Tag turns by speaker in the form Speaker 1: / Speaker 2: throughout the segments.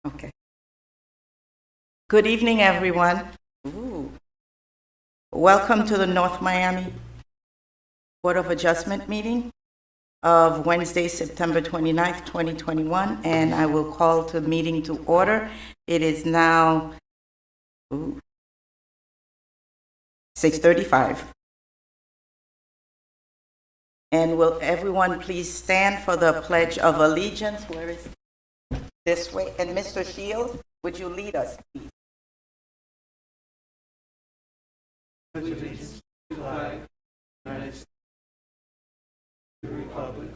Speaker 1: Okay. Good evening, everyone. Ooh. Welcome to the North Miami Board of Adjustment meeting of Wednesday, September 29th, 2021, and I will call the meeting to order. It is now 6:35. And will everyone please stand for the Pledge of Allegiance? Where is this way? And Mr. Shields, would you lead us, please?
Speaker 2: Allegiance to the flag, United States, to the republic.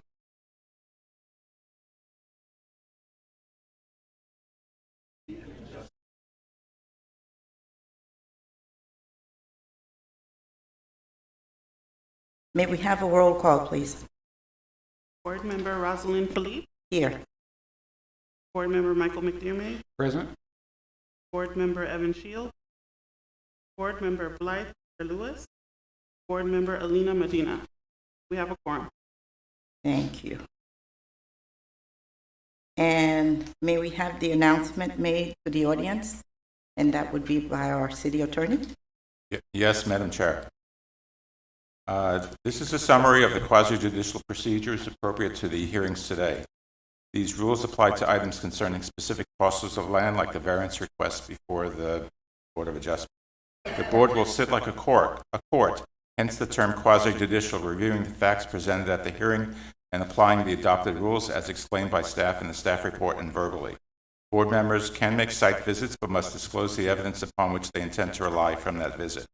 Speaker 1: May we have a roll call, please?
Speaker 3: Board Member Rosalind Philippe.
Speaker 1: Here.
Speaker 3: Board Member Michael McDermott.
Speaker 2: Present.
Speaker 3: Board Member Evan Shields. Board Member Blythe Lewis. Board Member Alina Medina. We have a quorum.
Speaker 1: Thank you. And may we have the announcement made to the audience? And that would be by our city attorney.
Speaker 4: Yes, Madam Chair. This is a summary of the quasi-judicial procedures appropriate to the hearings today. These rules apply to items concerning specific parcels of land, like the variance request before the Board of Adjustment. The board will sit like a court, hence the term quasi-judicial, reviewing the facts presented at the hearing and applying the adopted rules as explained by staff in the staff report and verbally. Board members can make site visits but must disclose the evidence upon which they intend to rely from that visit.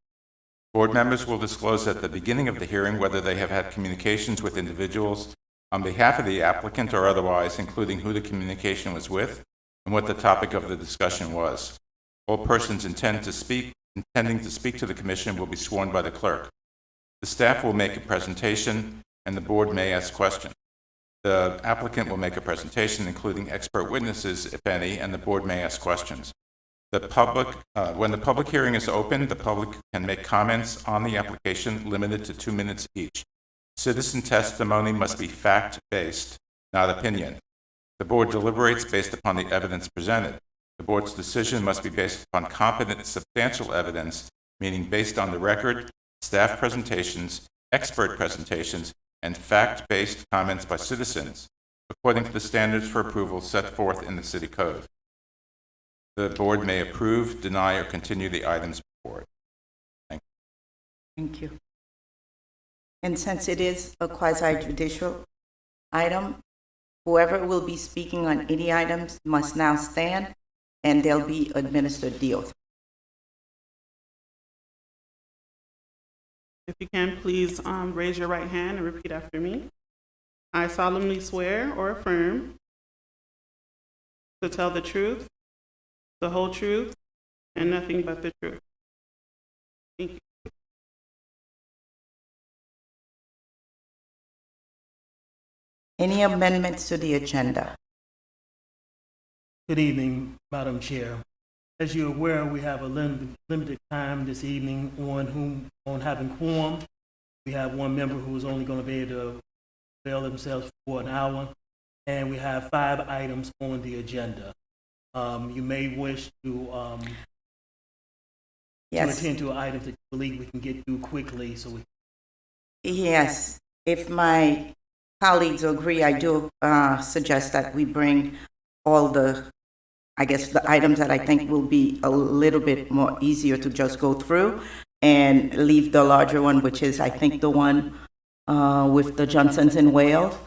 Speaker 4: Board members will disclose at the beginning of the hearing whether they have had communications with individuals on behalf of the applicant or otherwise, including who the communication was with and what the topic of the discussion was. All persons intending to speak to the commission will be sworn by the clerk. The staff will make a presentation and the board may ask questions. The applicant will make a presentation including expert witnesses, if any, and the board may ask questions. When the public hearing is open, the public can make comments on the application limited to 2 minutes each. Citizen testimony must be fact-based, not opinion. The board deliberates based upon the evidence presented. The board's decision must be based upon competent, substantial evidence, meaning based on the record, staff presentations, expert presentations, and fact-based comments by citizens, according to the standards for approval set forth in the City Code. The board may approve, deny, or continue the items before it. Thank you.
Speaker 1: Thank you. And since it is a quasi-judicial item, whoever will be speaking on any items must now stand and they'll be administered the oath.
Speaker 3: If you can, please raise your right hand and repeat after me. I solemnly swear or affirm to tell the truth, the whole truth, and nothing but the truth. Thank you.
Speaker 1: Any amendments to the agenda?
Speaker 2: Good evening, Madam Chair. As you're aware, we have a limited time this evening on having quorum. We have one member who is only going to be able to avail themselves for an hour, and we have 5 items on the agenda. You may wish to attend to items that you believe we can get through quickly.
Speaker 1: Yes, if my colleagues agree, I do suggest that we bring all the items that I think will be a little bit more easier to just go through and leave the larger one, which is, I think, the one with the Johnsons in Wales.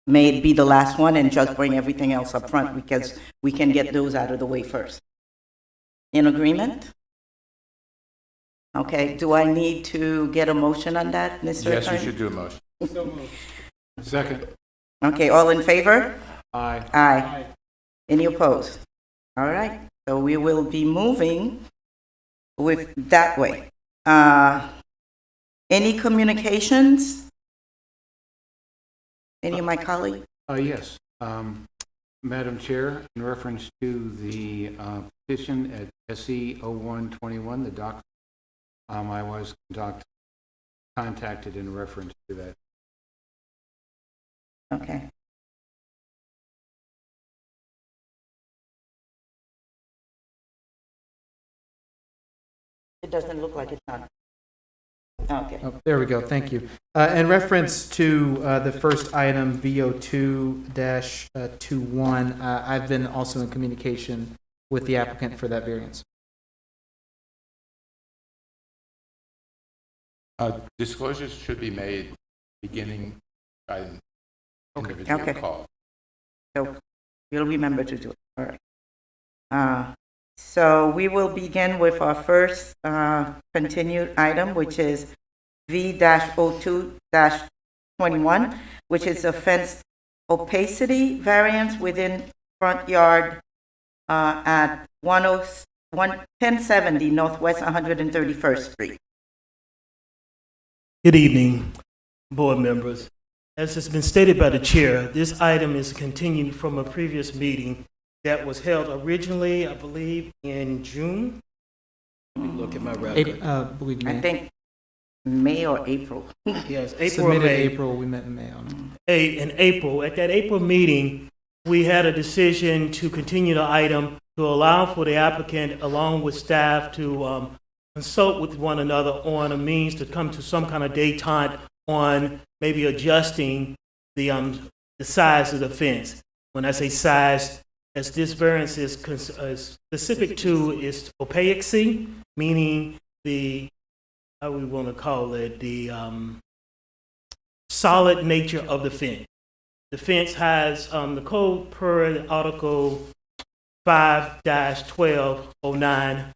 Speaker 1: May it be the last one and just bring everything else up front because we can get those out of the way first. In agreement? Okay, do I need to get a motion on that, Mr.
Speaker 4: Yes,
Speaker 1: Attorney?
Speaker 4: you should do a motion.
Speaker 2: So moved. Second.
Speaker 1: Okay, all in favor?
Speaker 2: Aye.
Speaker 1: Aye. Any opposed? All right, so we will be moving with that way. Any communications? Any of my colleagues?
Speaker 5: Yes. Madam Chair, in reference to the petition at SE 0121, the doc, I was contacted in reference to that.
Speaker 1: Okay. It doesn't look like it's on. Okay.
Speaker 6: Oh, there we go, thank you. In reference to the first item, VO2-21, I've been also in communication with the applicant for that variance.
Speaker 4: Disclosures should be made beginning by an individual
Speaker 1: Okay.
Speaker 4: call.
Speaker 1: So you'll remember to do it. All right. So we will begin with our first continued item, which is V-02-21, which is a fence opacity variance within front yard at 1070 Northwest 131st Street.
Speaker 2: Good evening, board members. As has been stated by the chair, this item is continued from a previous meeting that was held originally, I believe, in June. Let me look at my record.
Speaker 6: Believe
Speaker 1: I
Speaker 6: me.
Speaker 1: think May or April.
Speaker 2: Yes, April or
Speaker 6: Submitted
Speaker 2: May.
Speaker 6: April, we met in May on it.
Speaker 2: In April. At that April meeting, we had a decision to continue the item to allow for the applicant, along with staff, to consult with one another on a means to come to some kind of détente on maybe adjusting the size of the fence. When I say size, as this variance is specific to is opaquity, meaning the, how we want to call it, the solid nature of the fence. The fence has the code per Article 5-1209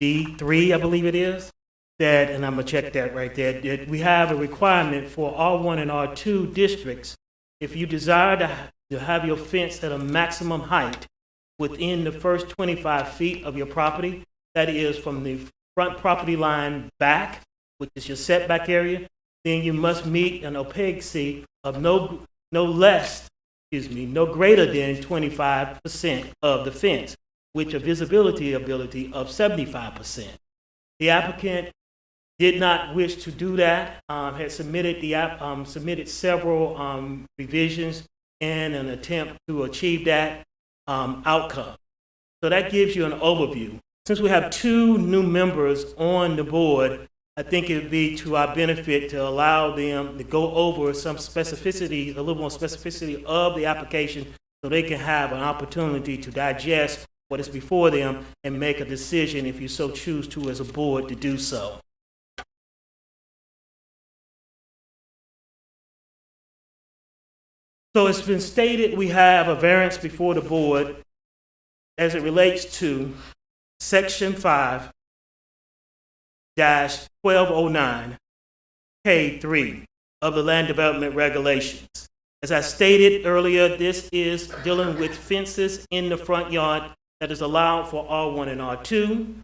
Speaker 2: D3, I believe it is, that, and I'm gonna check that right there, that we have a requirement for R1 and R2 districts. If you desire to have your fence at a maximum height within the first 25 feet of your property, that is from the front property line back, which is your setback area, then you must meet an opaquity of no greater than 25% of the fence, with a visibility ability of 75%. The applicant did not wish to do that, had submitted several revisions in an attempt to achieve that outcome. So that gives you an overview. Since we have two new members on the board, I think it would be to our benefit to allow them to go over some specificity, a little more specificity of the application, so they can have an opportunity to digest what is before them and make a decision if you so choose to as a board to do so. So it's been stated we have a variance before the board as it relates to Section 5-1209 K3 of the Land Development Regulations. As I stated earlier, this is dealing with fences in the front yard that is allowed for R1 and R2.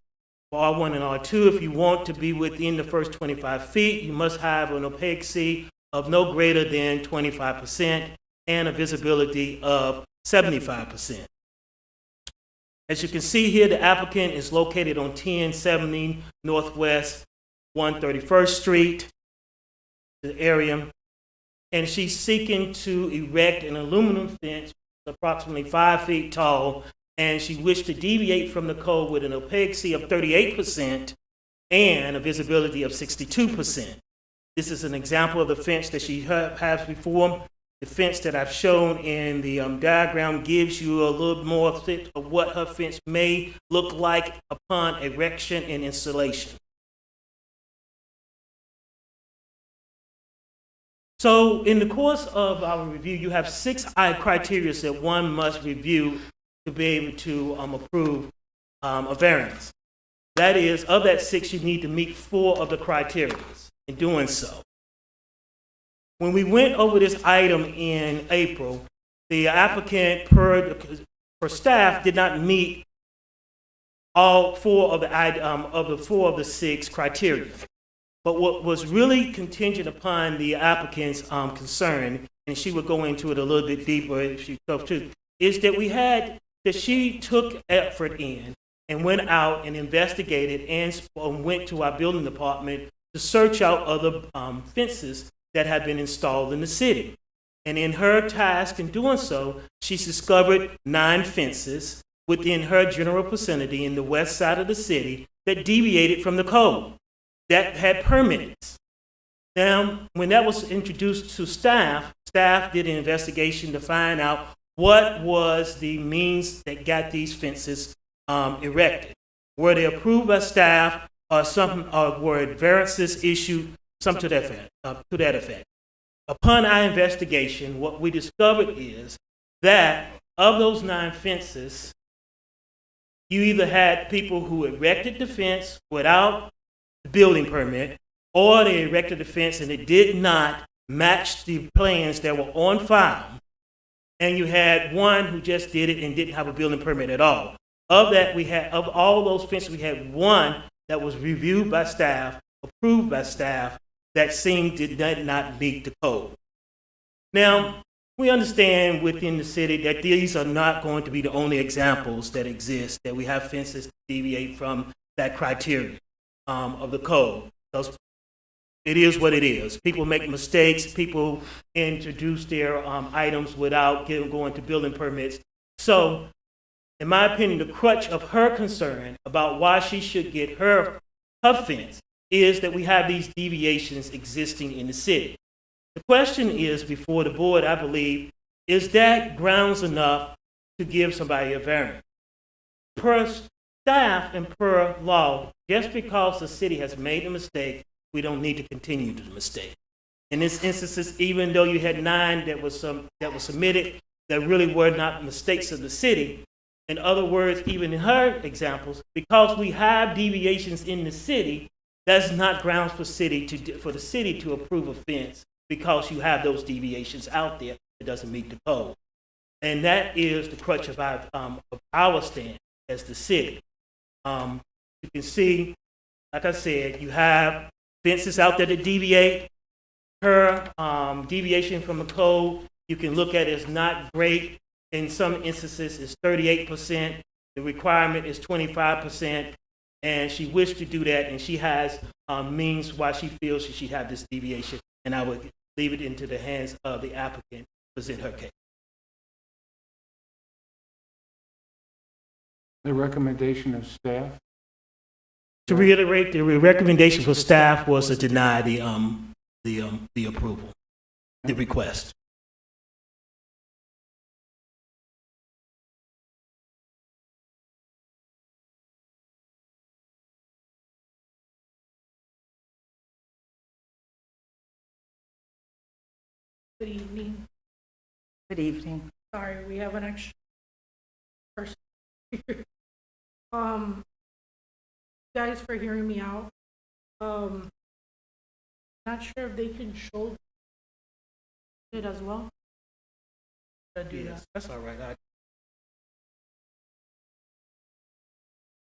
Speaker 2: For R1 and R2, if you want to be within the first 25 feet, you must have an opaquity of no greater than 25% and a visibility of 75%. As you can see here, the applicant is located on 1070 Northwest 131st Street, the area, and she's seeking to erect an aluminum fence approximately 5 feet tall, and she wished to deviate from the code with an opaquity of 38% and a visibility of 62%. This is an example of the fence that she has before. The fence that I've shown in the diagram gives you a little more thick of what her fence may look like upon erection and installation. So in the course of our review, you have 6 criteria that one must review to be able to approve a variance. That is, of that 6, you need to meet 4 of the criteria in doing so. When we went over this item in April, the applicant, per staff, did not meet all 4 of the 6 criteria. But what was really contingent upon the applicant's concern, and she would go into it a little bit deeper if she chose to, is that she took effort in and went out and investigated and went to our building department to search out other fences that had been installed in the city. And in her task in doing so, she's discovered 9 fences within her general vicinity in the west side of the city that deviated from the code that had permits. Now, when that was introduced to staff, staff did an investigation to find out what was the means that got these fences erected. Were they approved by staff or something, or were variances issued, something to that effect? Upon our investigation, what we discovered is that of those 9 fences, you either had people who erected the fence without the building permit, or they erected the fence and it did not match the plans that were on file. And you had one who just did it and didn't have a building permit at all. Of that, of all those fences, we had one that was reviewed by staff, approved by staff, that did not meet the code. Now, we understand within the city that these are not going to be the only examples that exist, that we have fences that deviate from that criteria of the code. Because it is what it is. People make mistakes. People introduce their items without going to building permits. So, in my opinion, the crutch of her concern about why she should get her fence is that we have these deviations existing in the city. The question is before the board, I believe, is that grounds enough to give somebody a variance? Per staff and per law, just because the city has made a mistake, we don't need to continue the mistake. In this instance, even though you had 9 that were submitted that really were not mistakes of the city, in other words, even in her examples, because we have deviations in the city, that's not grounds for the city to approve a fence, because you have those deviations out there that doesn't meet the code. And that is the crutch of our stand as the city. You can see, like I said, you have fences out there that deviate. Her deviation from the code, you can look at as not great. In some instances, it's 38%. The requirement is 25%. And she wished to do that, and she has means why she feels she should have this deviation. And I would leave it into the hands of the applicant to present her case.
Speaker 5: The recommendation of staff?
Speaker 2: To reiterate, the recommendation for staff was to deny the approval, the request.
Speaker 7: Good evening.
Speaker 1: Good evening.
Speaker 7: Sorry, we have an extra person. Guys, for hearing me out. Not sure if they can show it as well. Should I do that?
Speaker 2: That's all right.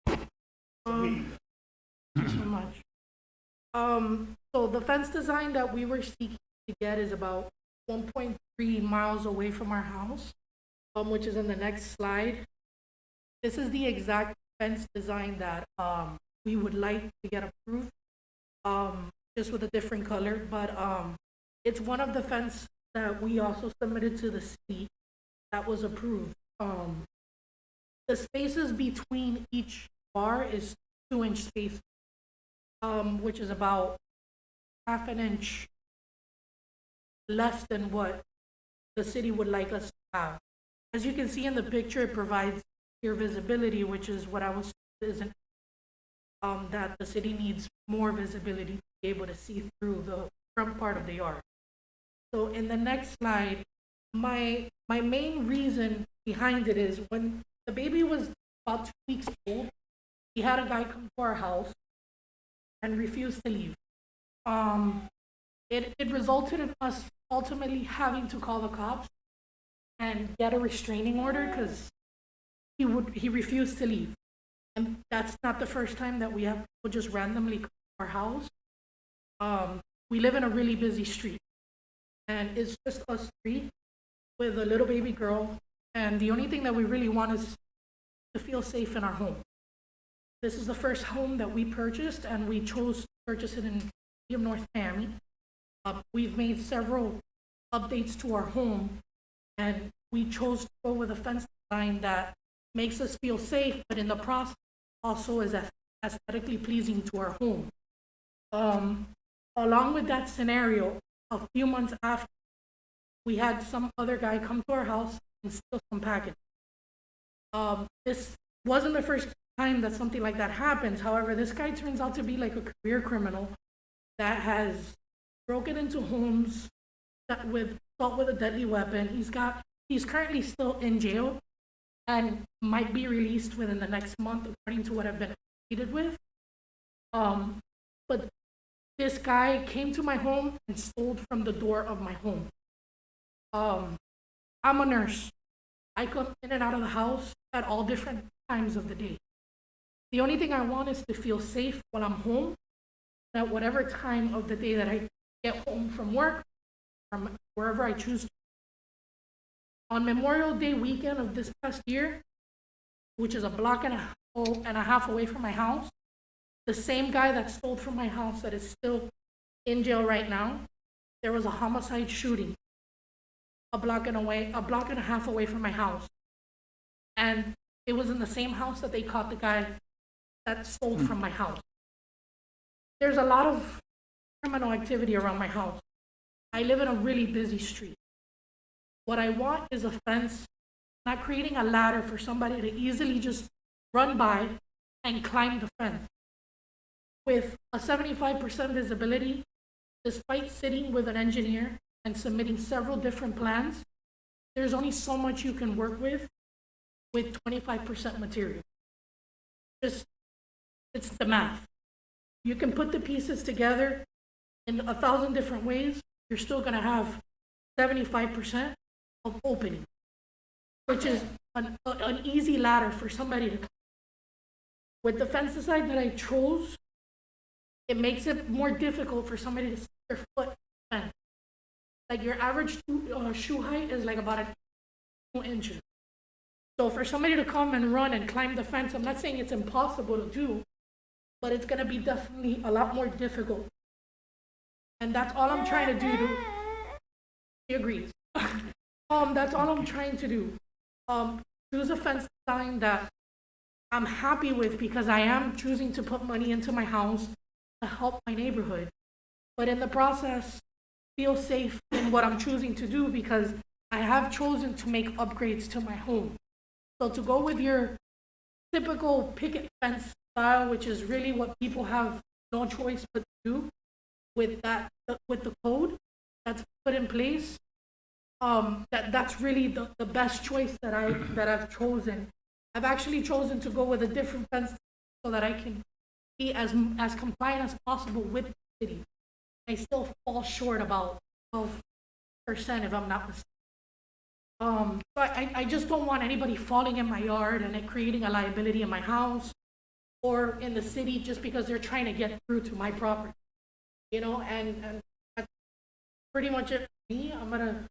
Speaker 7: Thank you so much. So the fence design that we were seeking to get is about 1.3 miles away from our house, which is in the next slide. This is the exact fence design that we would like to get approved, just with a different color. But it's one of the fence that we also submitted to the city that was approved. The spaces between each bar is 2-inch space, which is about half an inch less than what the city would like us to have. As you can see in the picture, it provides clear visibility, which is what I was saying, that the city needs more visibility to be able to see through the front part of the yard. So in the next slide, my main reason behind it is when the baby was about 2 weeks old, we had a guy come to our house and refused to leave. It resulted in us ultimately having to call the cops and get a restraining order because he refused to leave. And that's not the first time that we have people just randomly come to our house. We live in a really busy street, and it's just us 3 with a little baby girl, and the only thing that we really want is to feel safe in our home. This is the first home that we purchased, and we chose to purchase it in the city of North Miami. We've made several updates to our home, and we chose to go with a fence design that makes us feel safe, but in the process also is aesthetically pleasing to our home. Along with that scenario, a few months after, we had some other guy come to our house and steal some package. This wasn't the first time that something like that happens. However, this guy turns out to be like a career criminal that has broken into homes with assault with a deadly weapon. He's currently still in jail and might be released within the next month, according to what I've been treated with. But this guy came to my home and stole from the door of my home. I'm a nurse. I come in and out of the house at all different times of the day. The only thing I want is to feel safe while I'm home, at whatever time of the day that I get home from work, from wherever I choose to. On Memorial Day weekend of this past year, which is a block and a half away from my house, the same guy that stole from my house that is still in jail right now, there was a homicide shooting a block and a half away from my house. And it was in the same house that they caught the guy that stole from my house. There's a lot of criminal activity around my house. I live in a really busy street. What I want is a fence, not creating a ladder for somebody to easily just run by and climb the fence. With a 75% visibility, despite sitting with an engineer and submitting several different plans, there's only so much you can work with 25% material. It's the math. You can put the pieces together in 1,000 different ways, you're still gonna have 75% of opening, which is an easy ladder for somebody to. With the fence design that I chose, it makes it more difficult for somebody to stick their foot in the fence. Like your average shoe height is like about 2 inches. So for somebody to come and run and climb the fence, I'm not saying it's impossible to do, but it's gonna be definitely a lot more difficult. And that's all I'm trying to do. He agrees. That's all I'm trying to do. Choose a fence design that I'm happy with, because I am choosing to put money into my house to help my neighborhood. But in the process, feel safe in what I'm choosing to do, because I have chosen to make upgrades to my home. So to go with your typical picket fence style, which is really what people have no choice but to do with the code that's put in place, that's really the best choice that I've chosen. I've actually chosen to go with a different fence so that I can be as compliant as possible with the city. I still fall short about 12% if I'm not mistaken. But I just don't want anybody falling in my yard and it creating a liability in my house or in the city just because they're trying to get through to my property. And that's pretty much it for me. I'm gonna.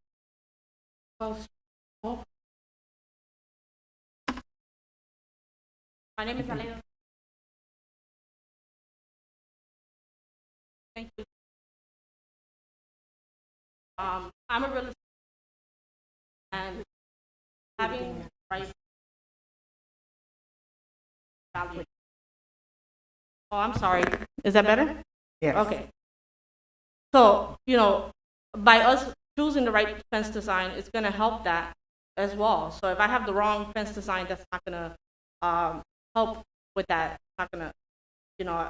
Speaker 8: My name is Alena. Thank you. I'm a real estate and having right value. Oh, I'm sorry. Is that better?
Speaker 1: Yes.
Speaker 8: Okay. So, by us choosing the right fence design, it's going to help that as well. So if I have the wrong fence design, that's not going to help with that. It's not going to,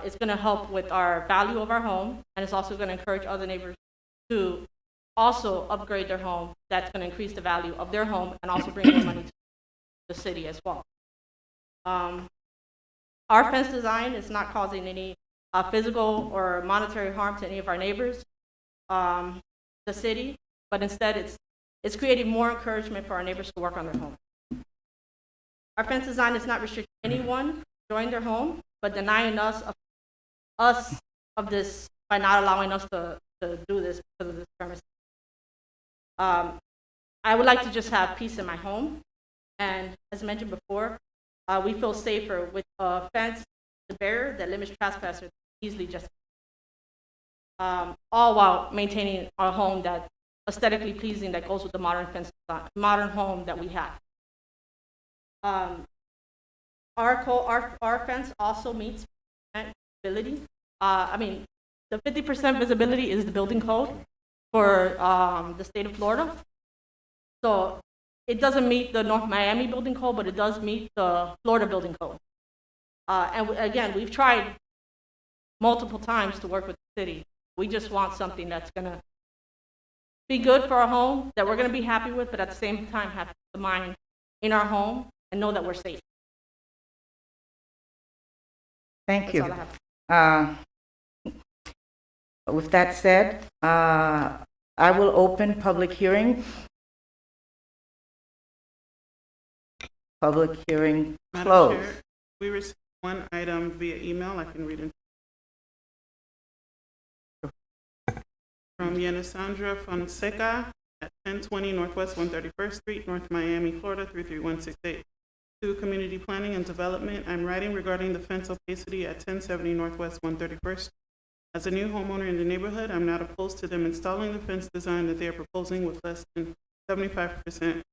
Speaker 8: it's going to help with our value of our home, and it's also going to encourage other neighbors to also upgrade their home. That's going to increase the value of their home and also bring more money to the city as well. Our fence design is not causing any physical or monetary harm to any of our neighbors, the city, but instead it's creating more encouragement for our neighbors to work on their home. Our fence design is not restricting anyone joining their home, but denying us of this by not allowing us to do this because of this premise. I would like to just have peace in my home, and as mentioned before, we feel safer with a fence, the barrier that limits trespassers easily just, all while maintaining our home that's aesthetically pleasing, that goes with the modern fence design, modern home that we have. Our fence also meets visibility. The 50% visibility is the building code for the state of Florida. So it doesn't meet the North Miami building code, but it does meet the Florida building code. Again, we've tried multiple times to work with the city. We just want something that's going to be good for our home, that we're going to be happy with, but at the same time have the mind in our home and know that we're safe.
Speaker 1: Thank
Speaker 8: That's
Speaker 1: you.
Speaker 8: all I have.
Speaker 1: With that said, I will open public hearing. Public hearing
Speaker 3: Madam
Speaker 1: closed.
Speaker 3: Chair, we received one item via email. I can read it. From Yenisandra Fonseca at 1020 Northwest 131st Street, North Miami, Florida 33168. To Community Planning and Development, I'm writing regarding the fence opacity at 1070 Northwest 131st. As a new homeowner in the neighborhood, I'm not opposed to them installing the fence design that they are proposing with less than 75%.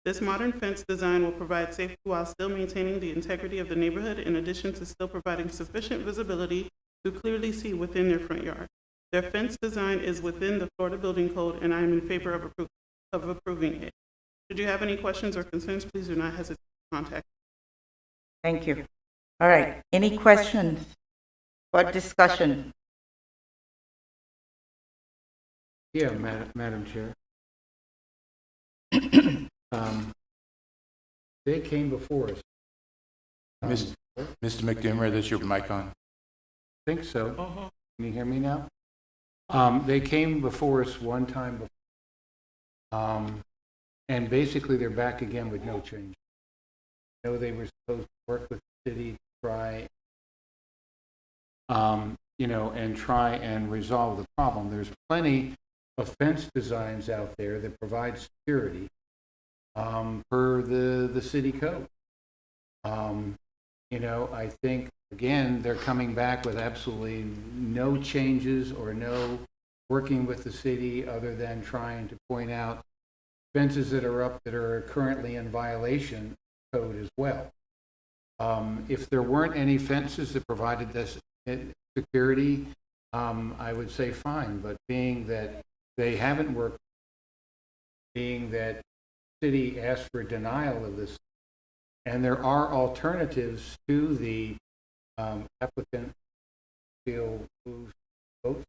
Speaker 3: This modern fence design will provide safety while still maintaining the integrity of the neighborhood, in addition to still providing sufficient visibility to clearly see within their front yard. Their fence design is within the Florida Building Code, and I am in favor of approving it. Should you have any questions or concerns, please do not hesitate to contact me.
Speaker 1: Thank you. All right, any questions or discussion?
Speaker 5: Yeah, Madam Chair. They came before us.
Speaker 4: Mr. McDermott, is your mic on?
Speaker 5: I think so. Can you hear me now? They came before us one time before. And basically they're back again with no change. I know they were supposed to work with the city to try, and try and resolve the problem. There's plenty of fence designs out there that provide security per the city code. I think, again, they're coming back with absolutely no changes or no working with the city other than trying to point out fences that are up that are currently in violation of code as well. If there weren't any fences that provided this security, I would say fine, but being that they haven't worked, being that the city asked for denial of this, and there are alternatives to the applicant feel who's vote.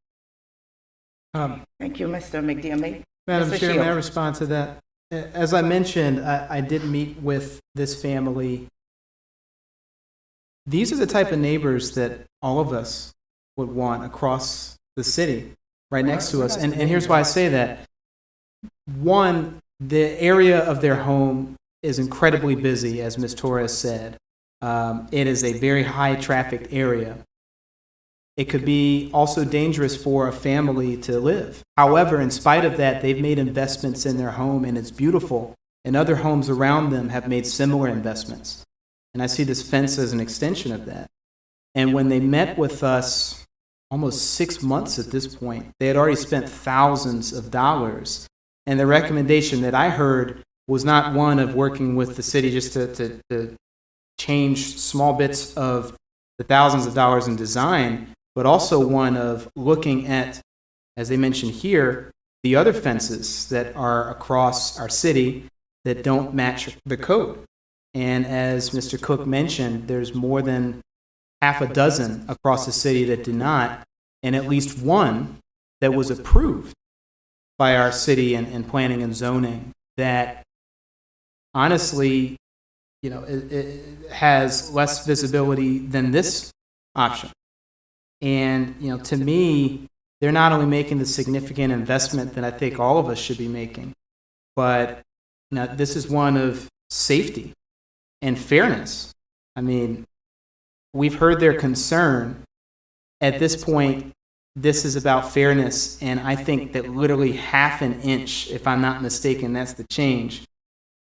Speaker 1: Thank you, Mr. McDermott.
Speaker 6: Madam
Speaker 1: Mr.
Speaker 6: Chair, may I
Speaker 1: Shields.
Speaker 6: respond to that? As I mentioned, I did meet with this family. These are the type of neighbors that all of us would want across the city, right next to us. And here's why I say that. One, the area of their home is incredibly busy, as Ms. Torres said. It is a very high traffic area. It could be also dangerous for a family to live. However, in spite of that, they've made investments in their home and it's beautiful. And other homes around them have made similar investments. And I see this fence as an extension of that. And when they met with us almost 6 months at this point, they had already spent thousands of dollars. And the recommendation that I heard was not one of working with the city just to change small bits of the thousands of dollars in design, but also one of looking at, as they mentioned here, the other fences that are across our city that don't match the code. And as Mr. Cook mentioned, there's more than half a dozen across the city that do not, and at least one that was approved by our city and planning and zoning that honestly, it has less visibility than this option. And, to me, they're not only making the significant investment that I think all of us should be making, but this is one of safety and fairness. I mean, we've heard their concern. At this point, this is about fairness, and I think that literally half an inch, if I'm not mistaken, that's the change,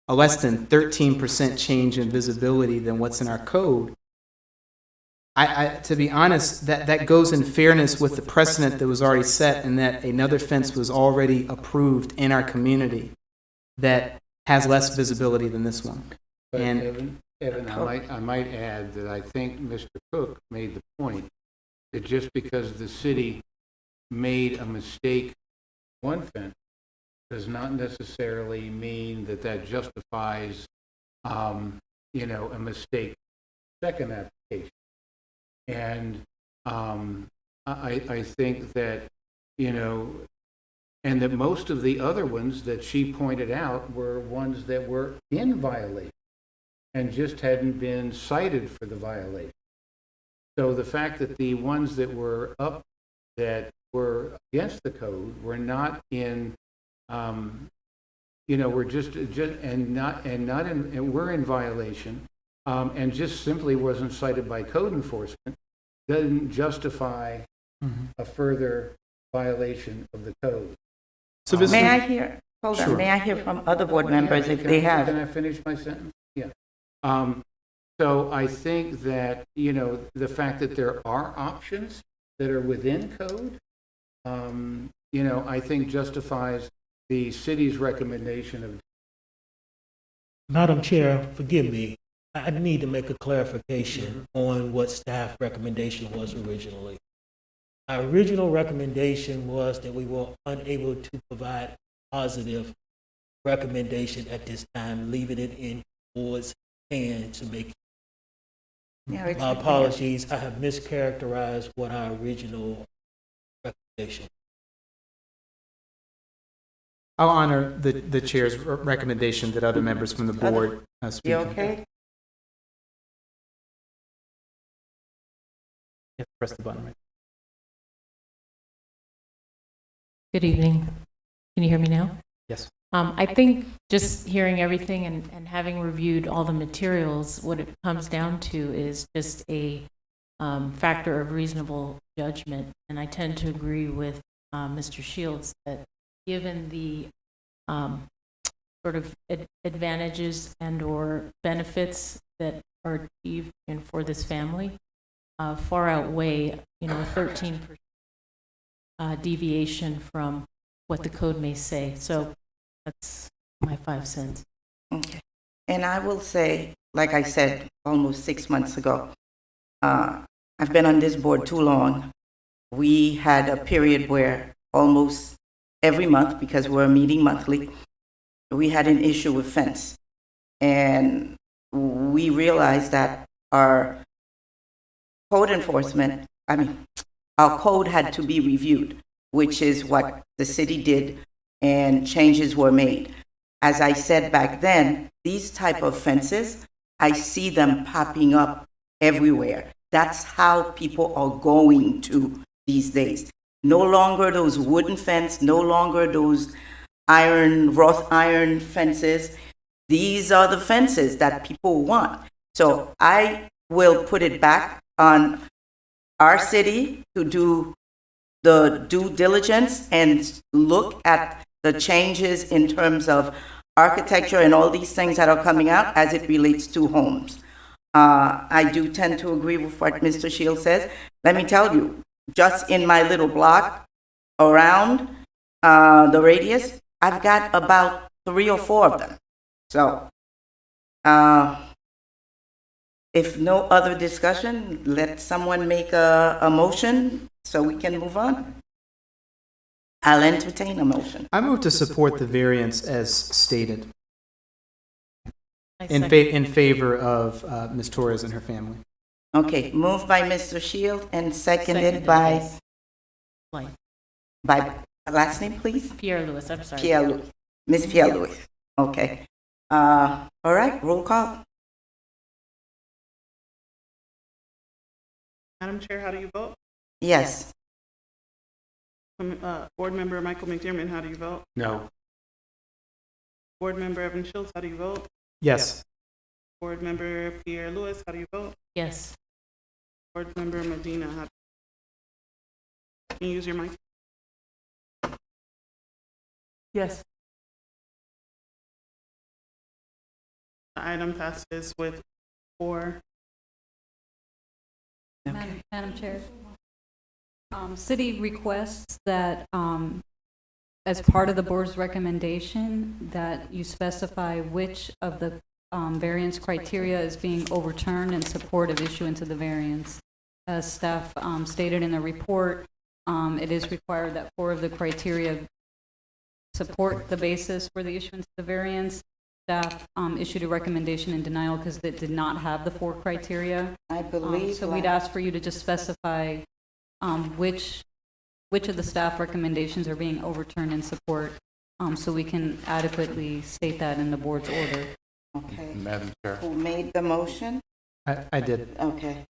Speaker 6: a less than 13% change in visibility than what's in our code. To be honest, that goes in fairness with the precedent that was already set and that another fence was already approved in our community that has less visibility than this one.
Speaker 5: But
Speaker 6: And-
Speaker 5: Evan, Evan, I might add that I think Mr. Cook made the point that just because the city made a mistake one fence does not necessarily mean that that justifies, a mistake second application. And I think that, and that most of the other ones that she pointed out were ones that were in violation and just hadn't been cited for the violation. So the fact that the ones that were up that were against the code were not in, were just were in violation, and just simply wasn't cited by code enforcement, doesn't justify a further violation of the code.
Speaker 6: So this
Speaker 1: May I hear, hold on,
Speaker 6: Sure.
Speaker 1: may I hear from other board members if they have?
Speaker 5: Can I finish my sentence? Yeah. So I think that, the fact that there are options that are within code, I think justifies the city's recommendation of.
Speaker 2: Madam Chair, forgive me, I need to make a clarification on what staff recommendation was originally. Our original recommendation was that we were unable to provide positive recommendation at this time, leaving it in board's hands to make.
Speaker 1: Yeah, it's-
Speaker 2: My apologies, I have mischaracterized what our original recommendation.
Speaker 6: I'll honor the chair's recommendation that other members from the board speak.
Speaker 1: You okay?
Speaker 6: Yes, press the button. Right.
Speaker 9: Good evening. Can you hear me now?
Speaker 6: Yes.
Speaker 9: I think just hearing everything and having reviewed all the materials, what it comes down to is just a factor of reasonable judgment. And I tend to agree with Mr. Shields that given the sort of advantages and or benefits that are achieved for this family, far outweigh, a 13% deviation from what the code may say. So that's my 5 cents.
Speaker 1: Okay. And I will say, like I said almost 6 months ago, I've been on this board too long. We had a period where almost every month, because we're meeting monthly, we had an issue with fence. And we realized that our code enforcement, our code had to be reviewed, which is what the city did, and changes were made. As I said back then, these type of fences, I see them popping up everywhere. That's how people are going to these days. No longer those wooden fence, no longer those wrought iron fences. These are the fences that people want. So I will put it back on our city to do the due diligence and look at the changes in terms of architecture and all these things that are coming out as it relates to homes. I do tend to agree with what Mr. Shields says. Let me tell you, just in my little block around the radius, I've got about 3 or 4 of them. So, if no other discussion, let someone make a motion so we can move on. I'll entertain a motion.
Speaker 6: I move to support the variance as stated
Speaker 9: I
Speaker 6: in
Speaker 9: second.
Speaker 6: favor of Ms. Torres and her family.
Speaker 1: Okay, moved by Mr. Shield and seconded
Speaker 9: Seconded
Speaker 1: by,
Speaker 9: Like,
Speaker 1: last name, please?
Speaker 9: Pierre Lewis, I'm sorry.
Speaker 1: Pierre Louis. Ms. Pierre Louis. Okay. All right, roll call.
Speaker 3: Madam Chair, how do you vote?
Speaker 1: Yes.
Speaker 3: Board Member Michael McDermott, how do you vote?
Speaker 5: No.
Speaker 3: Board Member Evan Schultz, how do you vote?
Speaker 6: Yes.
Speaker 3: Board Member Pierre Lewis, how do you vote?
Speaker 9: Yes.
Speaker 3: Board Member Medina, can you use your mic?
Speaker 1: Yes.
Speaker 3: The item passes with 4.
Speaker 10: Madam Chair, city requests that, as part of the board's recommendation, that you specify which of the variance criteria is being overturned in support of issuance of the variance. As staff stated in the report, it is required that 4 of the criteria support the basis for the issuance of the variance. Staff issued a recommendation in denial because it did not have the 4 criteria.
Speaker 1: I believe.
Speaker 10: So we'd ask for you to just specify which of the staff recommendations are being overturned in support, so we can adequately state that in the board's order.
Speaker 1: Okay.
Speaker 4: Madam Chair.
Speaker 1: Who made the motion?
Speaker 6: I did.
Speaker 1: Okay.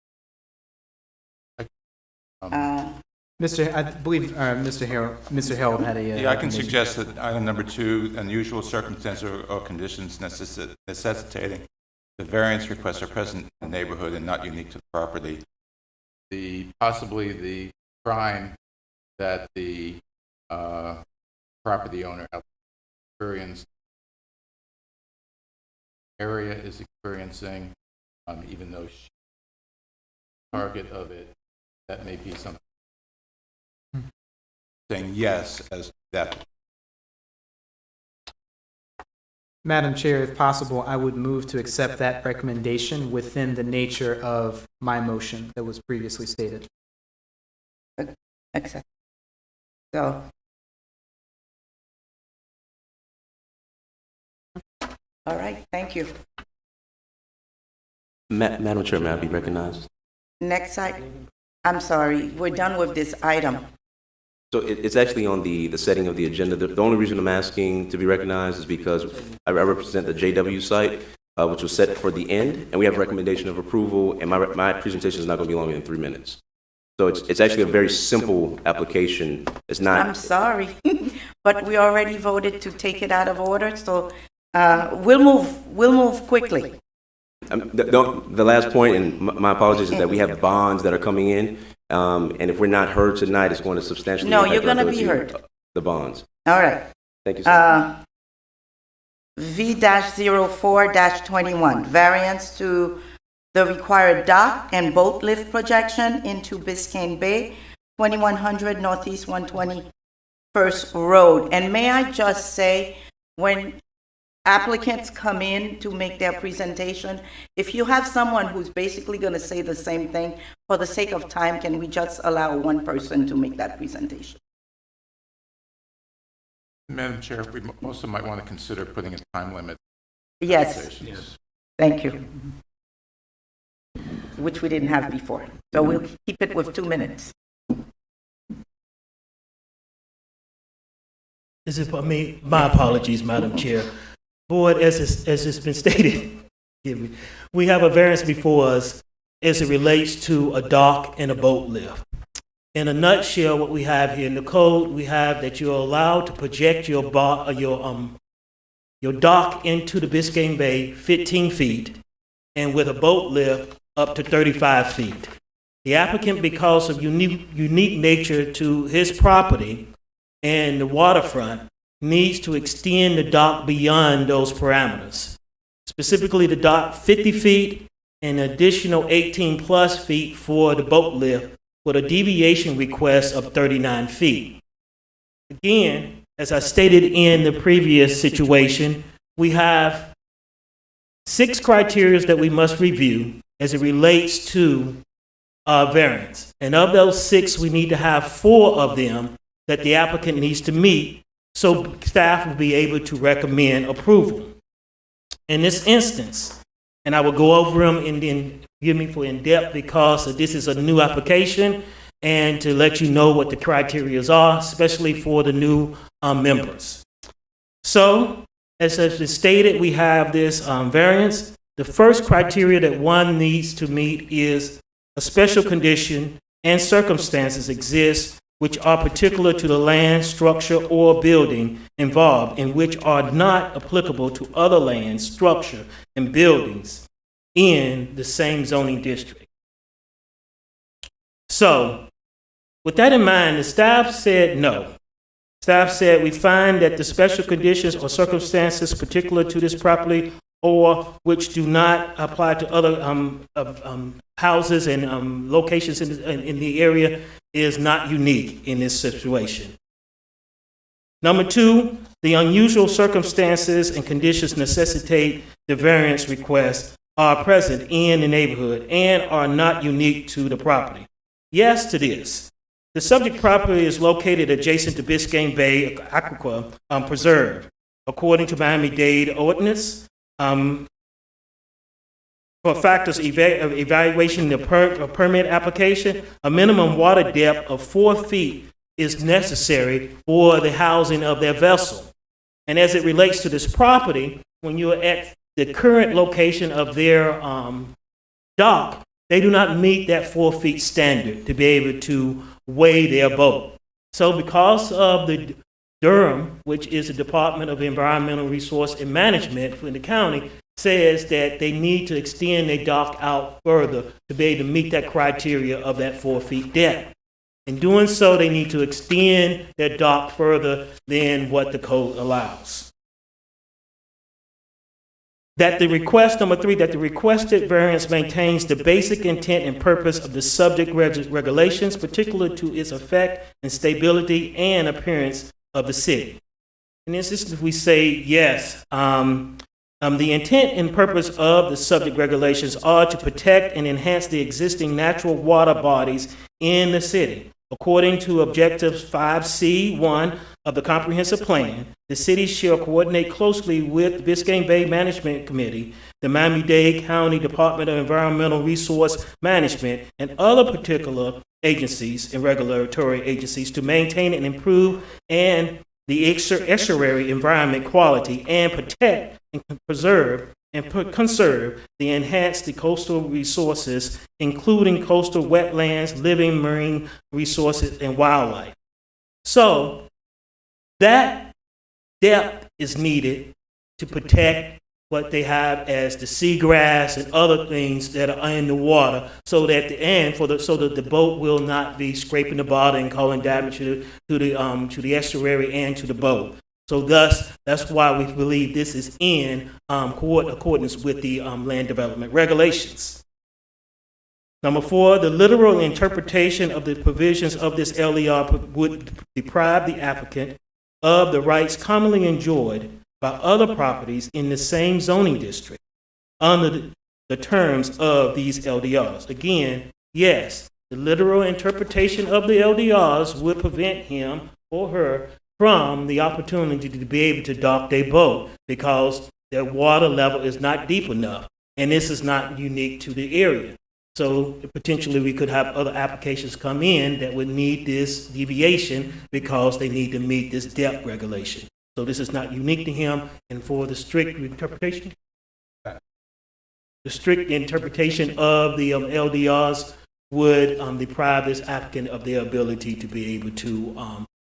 Speaker 4: Um,
Speaker 6: I believe Mr. Harold had a.
Speaker 4: Yeah, I can
Speaker 6: recommendation.
Speaker 4: suggest that item number 2, unusual circumstances or conditions necessitating the variance requests are present in the neighborhood and not unique to the property. Possibly the crime that the property owner experienced, area is experiencing, even though she's target of it, that may be something. Saying yes as that.
Speaker 6: Madam Chair, if possible, I would move to accept that recommendation within the nature of my motion that was previously stated.
Speaker 1: Accept. So. All right, thank you.
Speaker 11: Madam Chair, may I be recognized?
Speaker 1: Next item. I'm sorry, we're done with this item.
Speaker 11: So it's actually on the setting of the agenda. The only reason I'm asking to be recognized is because I represent the JW site, which was set for the end, and we have a recommendation of approval, and my presentation is not going to be longer than 3 minutes. So it's actually a very simple application. It's not.
Speaker 1: I'm sorry, but we already voted to take it out of order, so we'll move quickly.
Speaker 11: The last point, and my apologies, is that we have bonds that are coming in, and if we're not heard tonight, it's going to substantially
Speaker 1: No,
Speaker 11: impact
Speaker 1: you're
Speaker 11: our
Speaker 1: going to be
Speaker 11: ability-
Speaker 1: heard.
Speaker 11: The bonds.
Speaker 1: All right.
Speaker 11: Thank you, sir.
Speaker 1: V-04-21, variance to the required dock and boat lift projection into Biscayne Bay, 2100 Northeast 121st Road. And may I just say, when applicants come in to make their presentation, if you have someone who's basically going to say the same thing, for the sake of time, can we just allow one person to make that presentation?
Speaker 4: Madam Chair, we also might want to consider putting a time limit.
Speaker 1: Yes,
Speaker 4: Presentations.
Speaker 1: thank you. Which we didn't have before. So we'll keep it with 2 minutes.
Speaker 2: This is for me. My apologies, Madam Chair. Board, as it's been stated, we have a variance before us as it relates to a dock and a boat lift. In a nutshell, what we have here in the code, we have that you're allowed to project your dock into the Biscayne Bay 15 feet, and with a boat lift up to 35 feet. The applicant, because of unique nature to his property and the waterfront, needs to extend the dock beyond those parameters. Specifically, the dock 50 feet and an additional 18 plus feet for the boat lift, with a deviation request of 39 feet. Again, as I stated in the previous situation, we have 6 criteria that we must review as it relates to variance. And of those 6, we need to have 4 of them that the applicant needs to meet, so staff will be able to recommend approval. In this instance, and I will go over them and then give me for in-depth because this is a new application, and to let you know what the criteria are, especially for the new members. So, as has been stated, we have this variance. The first criteria that one needs to meet is a special condition and circumstances exist which are particular to the land, structure, or building involved, and which are not applicable to other land, structure, and buildings in the same zoning district. So, with that in mind, the staff said no. Staff said we find that the special conditions or circumstances particular to this property or which do not apply to other houses and locations in the area is not unique in this situation. Number two, the unusual circumstances and conditions necessitate the variance request are present in the neighborhood and are not unique to the property. Yes to this. The subject property is located adjacent to Biscayne Bay Aqua Preserve. According to Miami-Dade ordinance, for factors of evaluation the permit application, a minimum water depth of 4 feet is necessary for the housing of their vessel. And as it relates to this property, when you're at the current location of their dock, they do not meet that 4 feet standard to be able to weigh their boat. So because of the Durham, which is the Department of Environmental Resource and Management for the county, says that they need to extend their dock out further to be able to meet that criteria of that 4 feet depth. In doing so, they need to extend their dock further than what the code allows. That the request, number three, that the requested variance maintains the basic intent and purpose of the subject regulations, particular to its effect and stability and appearance of the city. In this instance, we say yes. The intent and purpose of the subject regulations are to protect and enhance the existing natural water bodies in the city. According to Objectives 5C1 of the Comprehensive Plan, the city shall coordinate closely with the Biscayne Bay Management Committee, the Miami-Dade County Department of Environmental Resource Management, and other particular agencies and regulatory agencies to maintain and improve the estuary environment quality and protect and preserve and conserve the enhanced the coastal resources, including coastal wetlands, living marine resources, and wildlife. So that depth is needed to protect what they have as the seagrass and other things that are in the water, so that so that the boat will not be scraping the bottom and causing damage to the estuary and to the boat. So thus, that's why we believe this is in accordance with the land development regulations. Number four, the literal interpretation of the provisions of this LDR would deprive the applicant of the rights commonly enjoyed by other properties in the same zoning district under the terms of these LDRs. Again, yes, the literal interpretation of the LDRs would prevent him or her from the opportunity to be able to dock their boat because their water level is not deep enough, and this is not unique to the area. So potentially we could have other applications come in that would need this deviation because they need to meet this depth regulation. So this is not unique to him, and for the strict interpretation, of the LDRs would deprive this applicant of their ability to be able to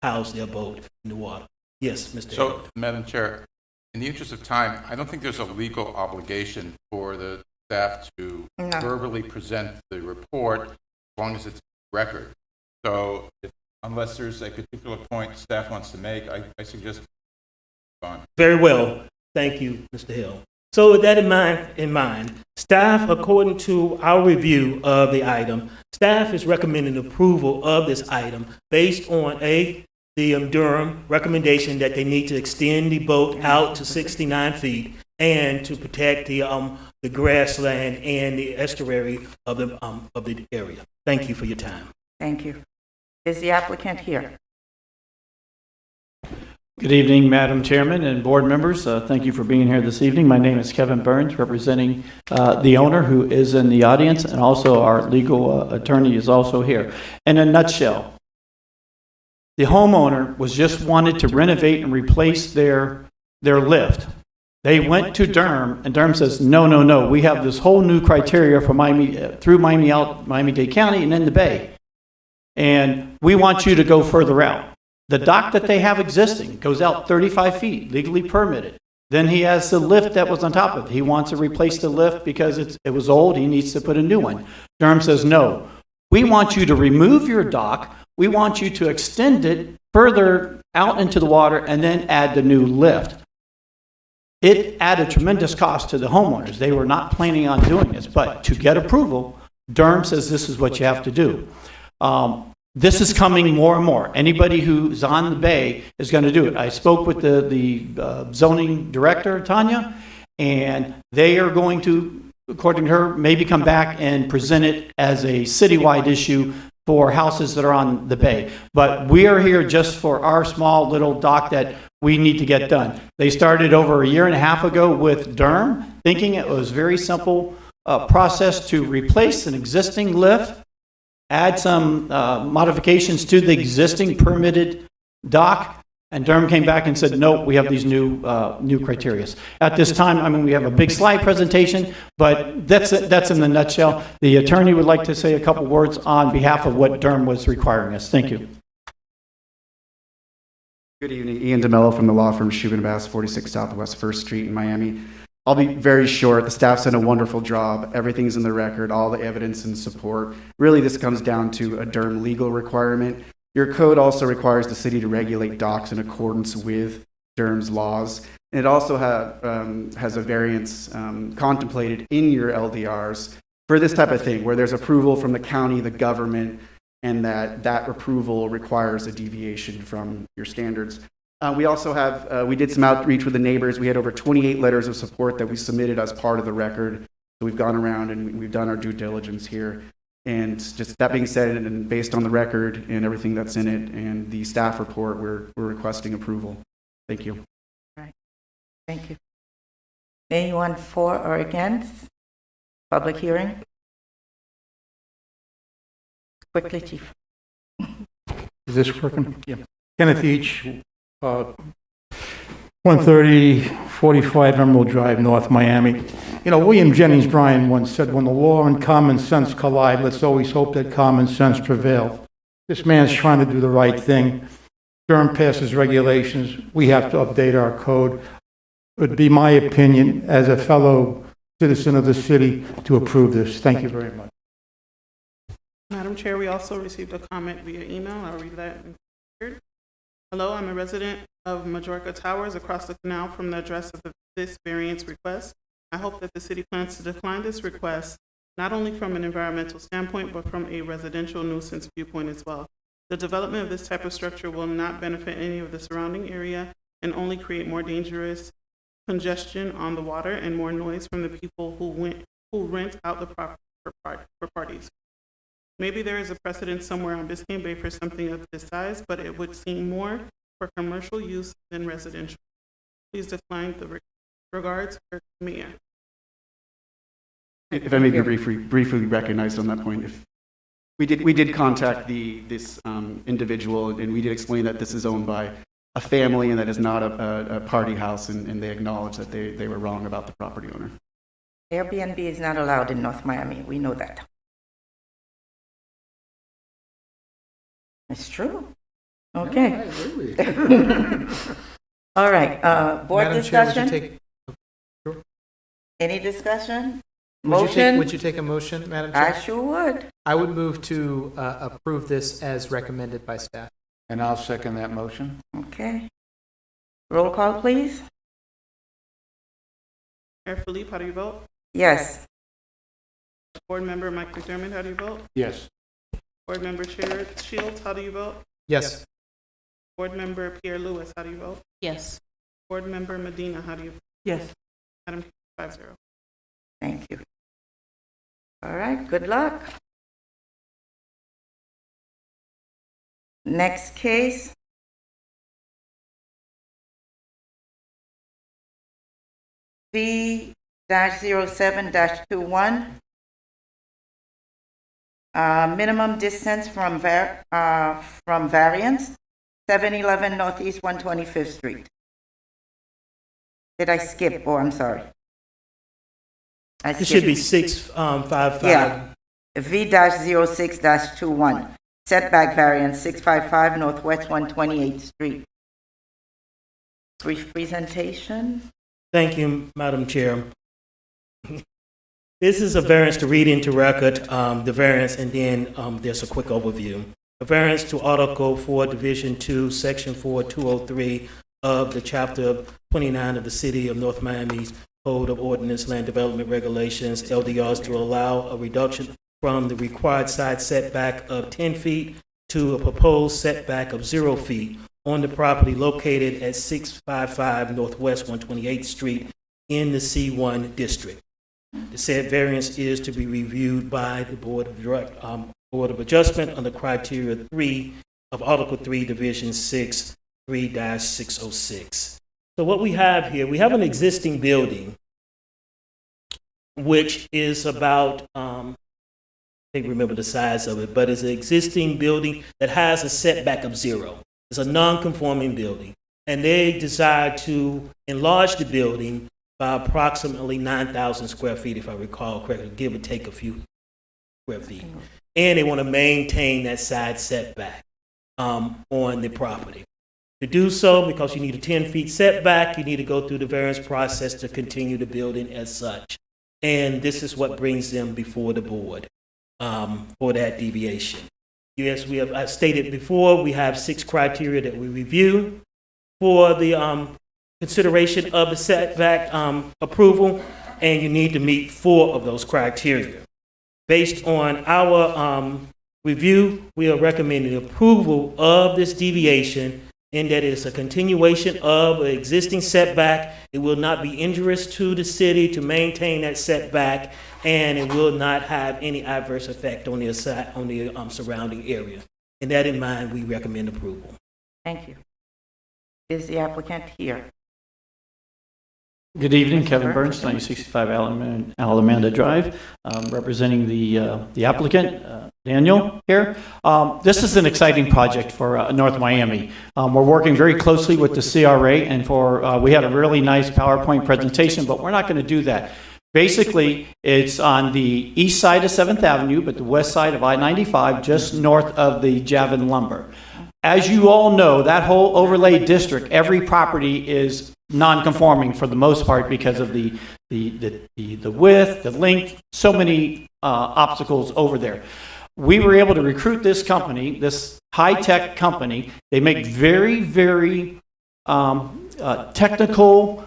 Speaker 2: house their boat in the water. Yes, Mr.
Speaker 4: So, Madam Chair, in the interest of time, I don't think there's a legal obligation for the staff to
Speaker 1: No.
Speaker 4: verbally present the report as long as it's record. So unless there's a particular point staff wants to make, I suggest on.
Speaker 2: Very well. Thank you, Mr. Hill. So with that in mind, staff, according to our review of the item, staff is recommending approval of this item based on the Durham recommendation that they need to extend the boat out to 69 feet and to protect the grassland and the estuary of the area. Thank you for your time.
Speaker 1: Thank you. Is the applicant here?
Speaker 12: Good evening, Madam Chairman and board members. Thank you for being here this evening. My name is Kevin Burns, representing the owner who is in the audience, and also our legal attorney is also here. In a nutshell, the homeowner was just wanted to renovate and replace their lift. They went to Durham, and Durham says, no, we have this whole new criteria for Miami, through Miami-Dade County and in the Bay, and we want you to go further out. The dock that they have existing goes out 35 feet, legally permitted. Then he has the lift that was on top of it. He wants to replace the lift because it was old. He needs to put a new one. Durham says, no, we want you to remove your dock. We want you to extend it further out into the water and then add the new lift. It added tremendous cost to the homeowners. They were not planning on doing this, but to get approval, Durham says this is what you have to do. This is coming more and more. Anybody who's on the bay is going to do it. I spoke with the zoning director, Tanya, and they are going to, according to her, maybe come back and present it as a citywide issue for houses that are on the bay. But we are here just for our small little dock that we need to get done. They started over a year and a half ago with Durham, thinking it was very simple process to replace an existing lift, add some modifications to the existing permitted dock, and Durham came back and said, no, we have these new criteria. At this time, I mean, we have a big slide presentation, but that's in the nutshell. The attorney would like to say a couple words on behalf of what Durham was requiring us. Thank you.
Speaker 13: Good evening, Ian DeMello from the law firm Shubin Bass, 46 Southwest 1st Street in Miami. I'll be very short. The staff's done a wonderful job. Everything's in the record, all the evidence and support. Really, this comes down to a Durham legal requirement. Your code also requires the city to regulate docks in accordance with Durham's laws. And it also has a variance contemplated in your LDRs for this type of thing, where there's approval from the county, the government, and that approval requires a deviation from your standards. We also have, we did some outreach with the neighbors. We had over 28 letters of support that we submitted as part of the record. So we've gone around and we've done our due diligence here. And just that being said, and based on the record and everything that's in it and the staff report, we're requesting approval. Thank you.
Speaker 1: Thank you. Anyone for or against? Public hearing? Quickly, Chief.
Speaker 14: Is this working? Yeah. Kenneth Each, 130 45 Emerald Drive, North Miami. You know, William Jennings Bryan once said, when the law and common sense collide, let's always hope that common sense prevails. This man's trying to do the right thing. Durham passes regulations. We have to update our code. It would be my opinion as a fellow citizen of the city to approve this. Thank you very much.
Speaker 3: Madam Chair, we also received a comment via email. I'll read that in record. Hello, I'm a resident of Majorca Towers across the canal from the address of this variance request. I hope that the city plans to decline this request, not only from an environmental standpoint, but from a residential nuisance viewpoint as well. The development of this type of structure will not benefit any of the surrounding area and only create more dangerous congestion on the water and more noise from the people who rent out the property for parties. Maybe there is a precedent somewhere on Biscayne Bay for something of this size, but it would seem more for commercial use than residential. Please decline the regards, Mayor.
Speaker 13: If I may be briefly recognized on that point, if we did contact this individual, and we did explain that this is owned by a family and that is not a party house, and they acknowledged that they were wrong about the property owner.
Speaker 1: Airbnb is not allowed in North Miami. We know that. It's true. Okay. All right. Board
Speaker 6: Madam Chair,
Speaker 1: discussion? Any discussion? Motion?
Speaker 6: Would you take a motion, Madam Chair?
Speaker 1: I sure would.
Speaker 6: I would move to approve this as recommended by staff.
Speaker 5: And I'll second that motion.
Speaker 1: Okay. Roll call, please.
Speaker 3: Mayor Philippe, how do you vote?
Speaker 1: Yes.
Speaker 3: Board Member Mike McDermott, how do you vote?
Speaker 5: Yes.
Speaker 3: Board Member Shields, how do you vote?
Speaker 6: Yes.
Speaker 3: Board Member Pierre Lewis, how do you vote?
Speaker 9: Yes.
Speaker 3: Board Member Medina, how do you vote?
Speaker 1: Yes.
Speaker 3: Madam Chair, 5-0.
Speaker 1: Thank you. All right, good luck. Next case. V-07-21. Minimum distance from Variance, 711 Northeast 125th Street. Did I skip? Oh, I'm sorry.
Speaker 2: It should be 655.
Speaker 1: Yeah. V-06-21. Setback variance, 655 Northwest 128th Street. Brief presentation.
Speaker 2: Thank you, Madam Chair. This is a variance to read into record, the variance, and then there's a quick overview. A variance to Article 4, Division 2, Section 4203 of the Chapter 29 of the City of North Miami's Code of Ordinance Land Development Regulations, LDRs, to allow a reduction from the required side setback of 10 feet to a proposed setback of 0 feet on the property located at 655 Northwest 128th Street in the C1 district. The said variance is to be reviewed by the Board of Adjustment under criteria 3 of Article 3, Division 6, 3-606. So what we have here, we have an existing building which is about, I can't remember the size of it, but it's an existing building that has a setback of 0. It's a non-conforming building, and they desire to enlarge the building by approximately 9,000 square feet, if I recall correctly, give or take a few square feet. And they want to maintain that side setback on the property. To do so, because you need a 10 feet setback, you need to go through the variance process to continue the building as such. And this is what brings them before the board for that deviation. Yes, we have, I stated before, we have 6 criteria that we review for the consideration of the setback approval, and you need to meet 4 of those criteria. Based on our review, we are recommending approval of this deviation in that it's a continuation of an existing setback. It will not be injurious to the city to maintain that setback, and it will not have any adverse effect on the surrounding area. And that in mind, we recommend approval.
Speaker 1: Thank you. Is the applicant here?
Speaker 12: Good evening, Kevin Burns, 9065 Alamanda Drive, representing the applicant, Daniel here. This is an exciting project for North Miami. We're working very closely with the CRA, and we had a really nice PowerPoint presentation, but we're not going to do that. Basically, it's on the east side of 7th Avenue, but the west side of I-95, just north of the Javin Lumber. As you all know, that whole overlay district, every property is non-conforming for the most part because of the width, the length, so many obstacles over there. We were able to recruit this company, this high-tech company. They make very, very technical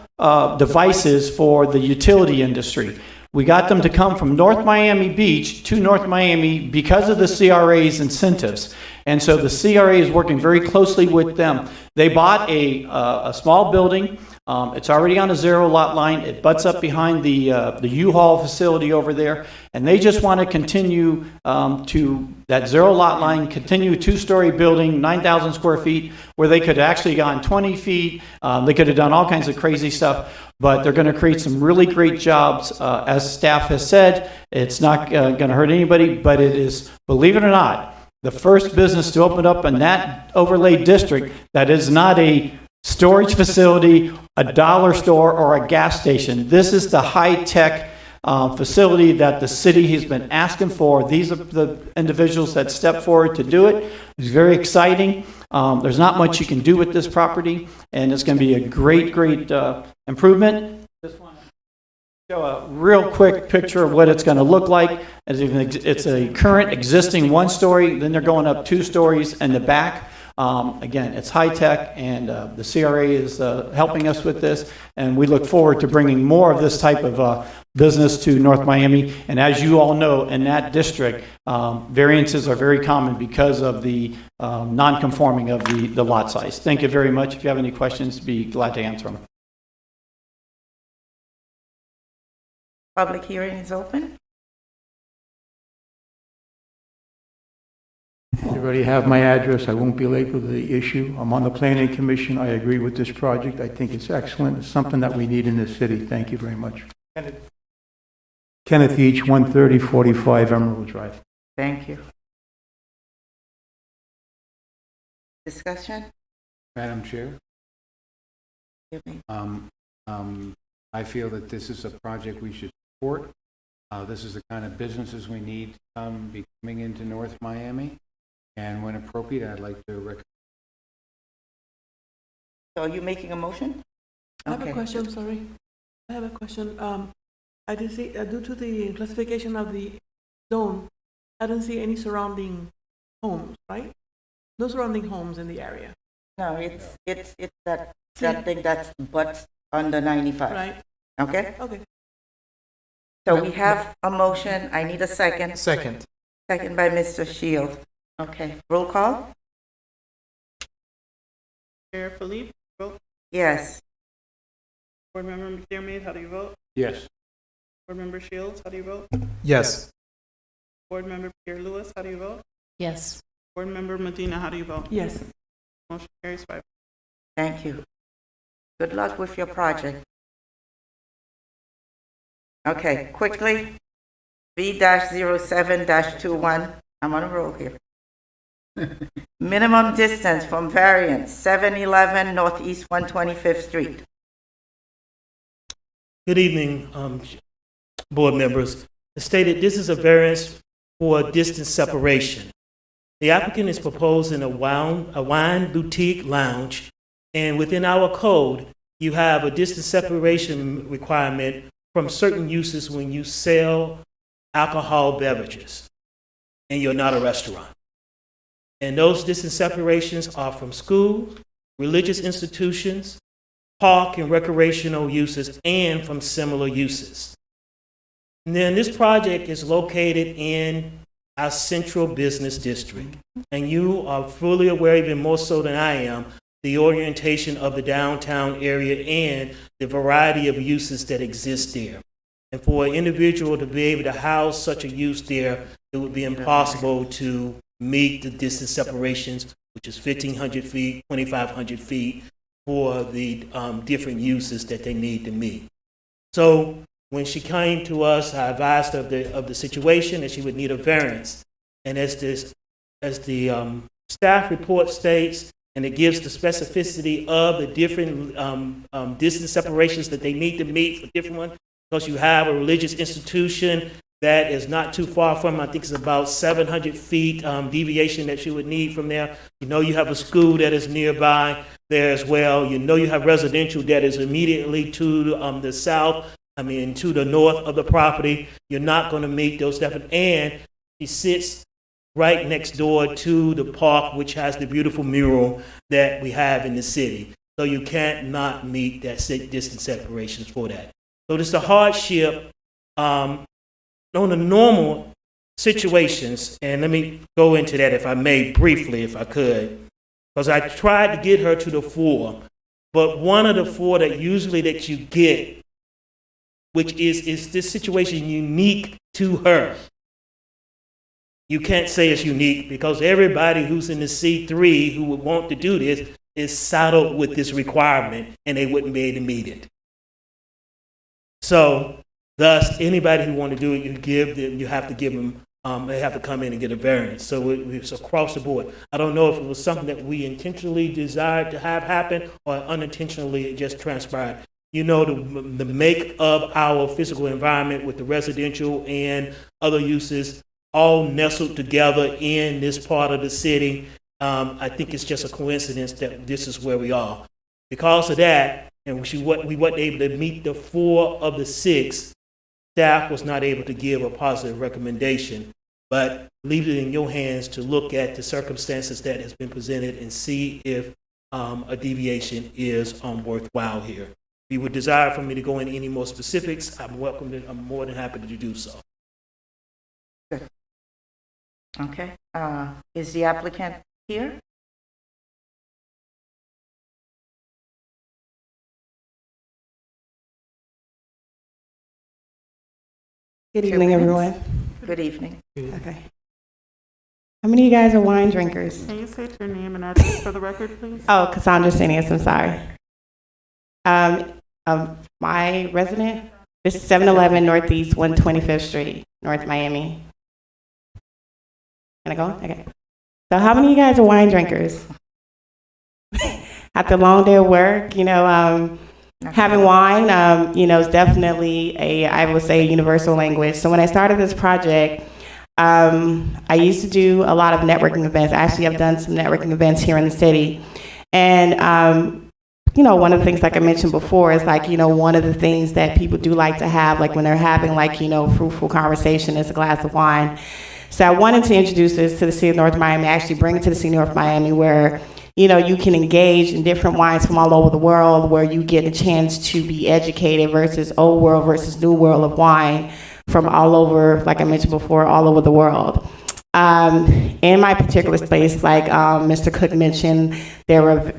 Speaker 12: devices for the utility industry. We got them to come from North Miami Beach to North Miami because of the CRA's incentives. And so the CRA is working very closely with them. They bought a small building. It's already on a 0 lot line. It butts up behind the U-Haul facility over there. And they just want to continue to that 0 lot line, continue a 2-story building, 9,000 square feet, where they could actually gone 20 feet. They could have done all kinds of crazy stuff. But they're going to create some really great jobs. As staff has said, it's not going to hurt anybody, but it is, believe it or not, the first business to open up in that overlay district that is not a storage facility, a dollar store, or a gas station. This is the high-tech facility that the city has been asking for. These are the individuals that stepped forward to do it. It's very exciting. There's not much you can do with this property, and it's going to be a great, great improvement. Just want to show a real quick picture of what it's going to look like. It's a current existing 1-story, then they're going up 2 stories in the back. Again, it's high-tech, and the CRA is helping us with this, and we look forward to bringing more of this type of business to North Miami. And as you all know, in that district, variances are very common because of the non-conforming of the lot size. Thank you very much. If you have any questions, be glad to answer them.
Speaker 1: Public hearing is open.
Speaker 14: Everybody have my address. I won't belabor the issue. I'm on the Planning Commission. I agree with this project. I think it's excellent. It's something that we need in this city. Thank you very much. Kenneth Each, 13045 Emerald Drive.
Speaker 1: Thank you. Discussion?
Speaker 5: Madam Chair,
Speaker 1: Give me-
Speaker 5: I feel that this is a project we should support. This is the kind of businesses we need be coming into North Miami. And when appropriate, I'd like to recommend.
Speaker 1: So are you making a motion?
Speaker 15: I have
Speaker 1: Okay.
Speaker 15: a question, sorry. I have a question. I did see, due to the classification of the zone, I don't see any surrounding homes, right? No surrounding homes in the area,
Speaker 1: No, it's that thing that's butts under 95.
Speaker 15: right?
Speaker 1: Okay?
Speaker 15: Okay.
Speaker 1: So we have a motion. I need a second.
Speaker 6: Second.
Speaker 1: Second by Mr. Shields. Okay, roll call?
Speaker 3: Chair Philippe, vote.
Speaker 1: Yes.
Speaker 3: Board Member McDermott, how do you vote?
Speaker 5: Yes.
Speaker 3: Board Member Shields, how do you vote?
Speaker 6: Yes.
Speaker 3: Board Member Pierre Lewis, how do you vote?
Speaker 9: Yes.
Speaker 3: Board Member Medina, how do you vote?
Speaker 15: Yes.
Speaker 3: Motion carries 5.
Speaker 1: Thank you. Good luck with your project. Okay, quickly, V-07-21, I'm on a roll here. Minimum distance from Variance, 711 Northeast 125th Street.
Speaker 2: Good evening, board members. As stated, this is a variance for distance separation. The applicant is proposing a wine boutique lounge, and within our code, you have a distance separation requirement from certain uses when you sell alcohol beverages, and you're not a restaurant. And those distance separations are from schools, religious institutions, park and recreational uses, and from similar uses. And then this project is located in our central business district. And you are fully aware, even more so than I am, the orientation of the downtown area and the variety of uses that exist there. And for an individual to be able to house such a use there, it would be impossible to meet the distance separations, which is 1,500 feet, 2,500 feet, for the different uses that they need to meet. So when she came to us, I advised of the situation that she would need a variance. And as the staff report states, and it gives the specificity of the different distance separations that they need to meet for different ones, because you have a religious institution that is not too far from, I think it's about 700 feet deviation that you would need from there. You know you have a school that is nearby there as well. You know you have residential that is immediately to the south, to the north of the property. You're not going to meet those definite. And she sits right next door to the park, which has the beautiful mural that we have in the city. So you can't not meet that distance separations for that. So this is a hardship on the normal situations, and let me go into that if I may briefly, if I could, because I tried to get her to the 4, but one of the 4 that usually that you get, which is this situation unique to her. You can't say it's unique because everybody who's in the C3 who would want to do this is saddled with this requirement, and they wouldn't be able to meet it. So, thus, anybody who want to do it, you have to give them, they have to come in and get a variance. So it's across the board. I don't know if it was something that we intentionally desired to have happen or unintentionally it just transpired. You know, the make of our physical environment with the residential and other uses all nestled together in this part of the city. I think it's just a coincidence that this is where we are. Because of that, and we weren't able to meet the 4 of the 6, staff was not able to give a positive recommendation, but leave it in your hands to look at the circumstances that has been presented and see if a deviation is worthwhile here. If you would desire for me to go into any more specifics, I'm more than happy to do so.
Speaker 1: Good. Okay. Is the applicant here?
Speaker 16: Good evening, everyone.
Speaker 1: Good evening.
Speaker 16: Okay. How many of you guys are wine drinkers?
Speaker 3: Can you state your name and address for the record, please?
Speaker 16: Oh, Cassandra Sinius, I'm sorry. My resident, this is 711 Northeast 125th Street, North Miami. Can I go? Okay. So how many of you guys are wine drinkers? After a long day of work, having wine, is definitely I would say, a universal language. So when I started this project, I used to do a lot of networking events. Actually, I've done some networking events here in the city. And, one of the things, like I mentioned before, is one of the things that people do like to have, when they're having fruitful conversation, is a glass of wine. So I wanted to introduce this to the city of North Miami, actually bring it to the city of North Miami where you can engage in different wines from all over the world, where you get a chance to be educated versus old world versus new world of wine from all over, like I mentioned before, all over the world. In my particular space, like Mr. Cook mentioned, there were,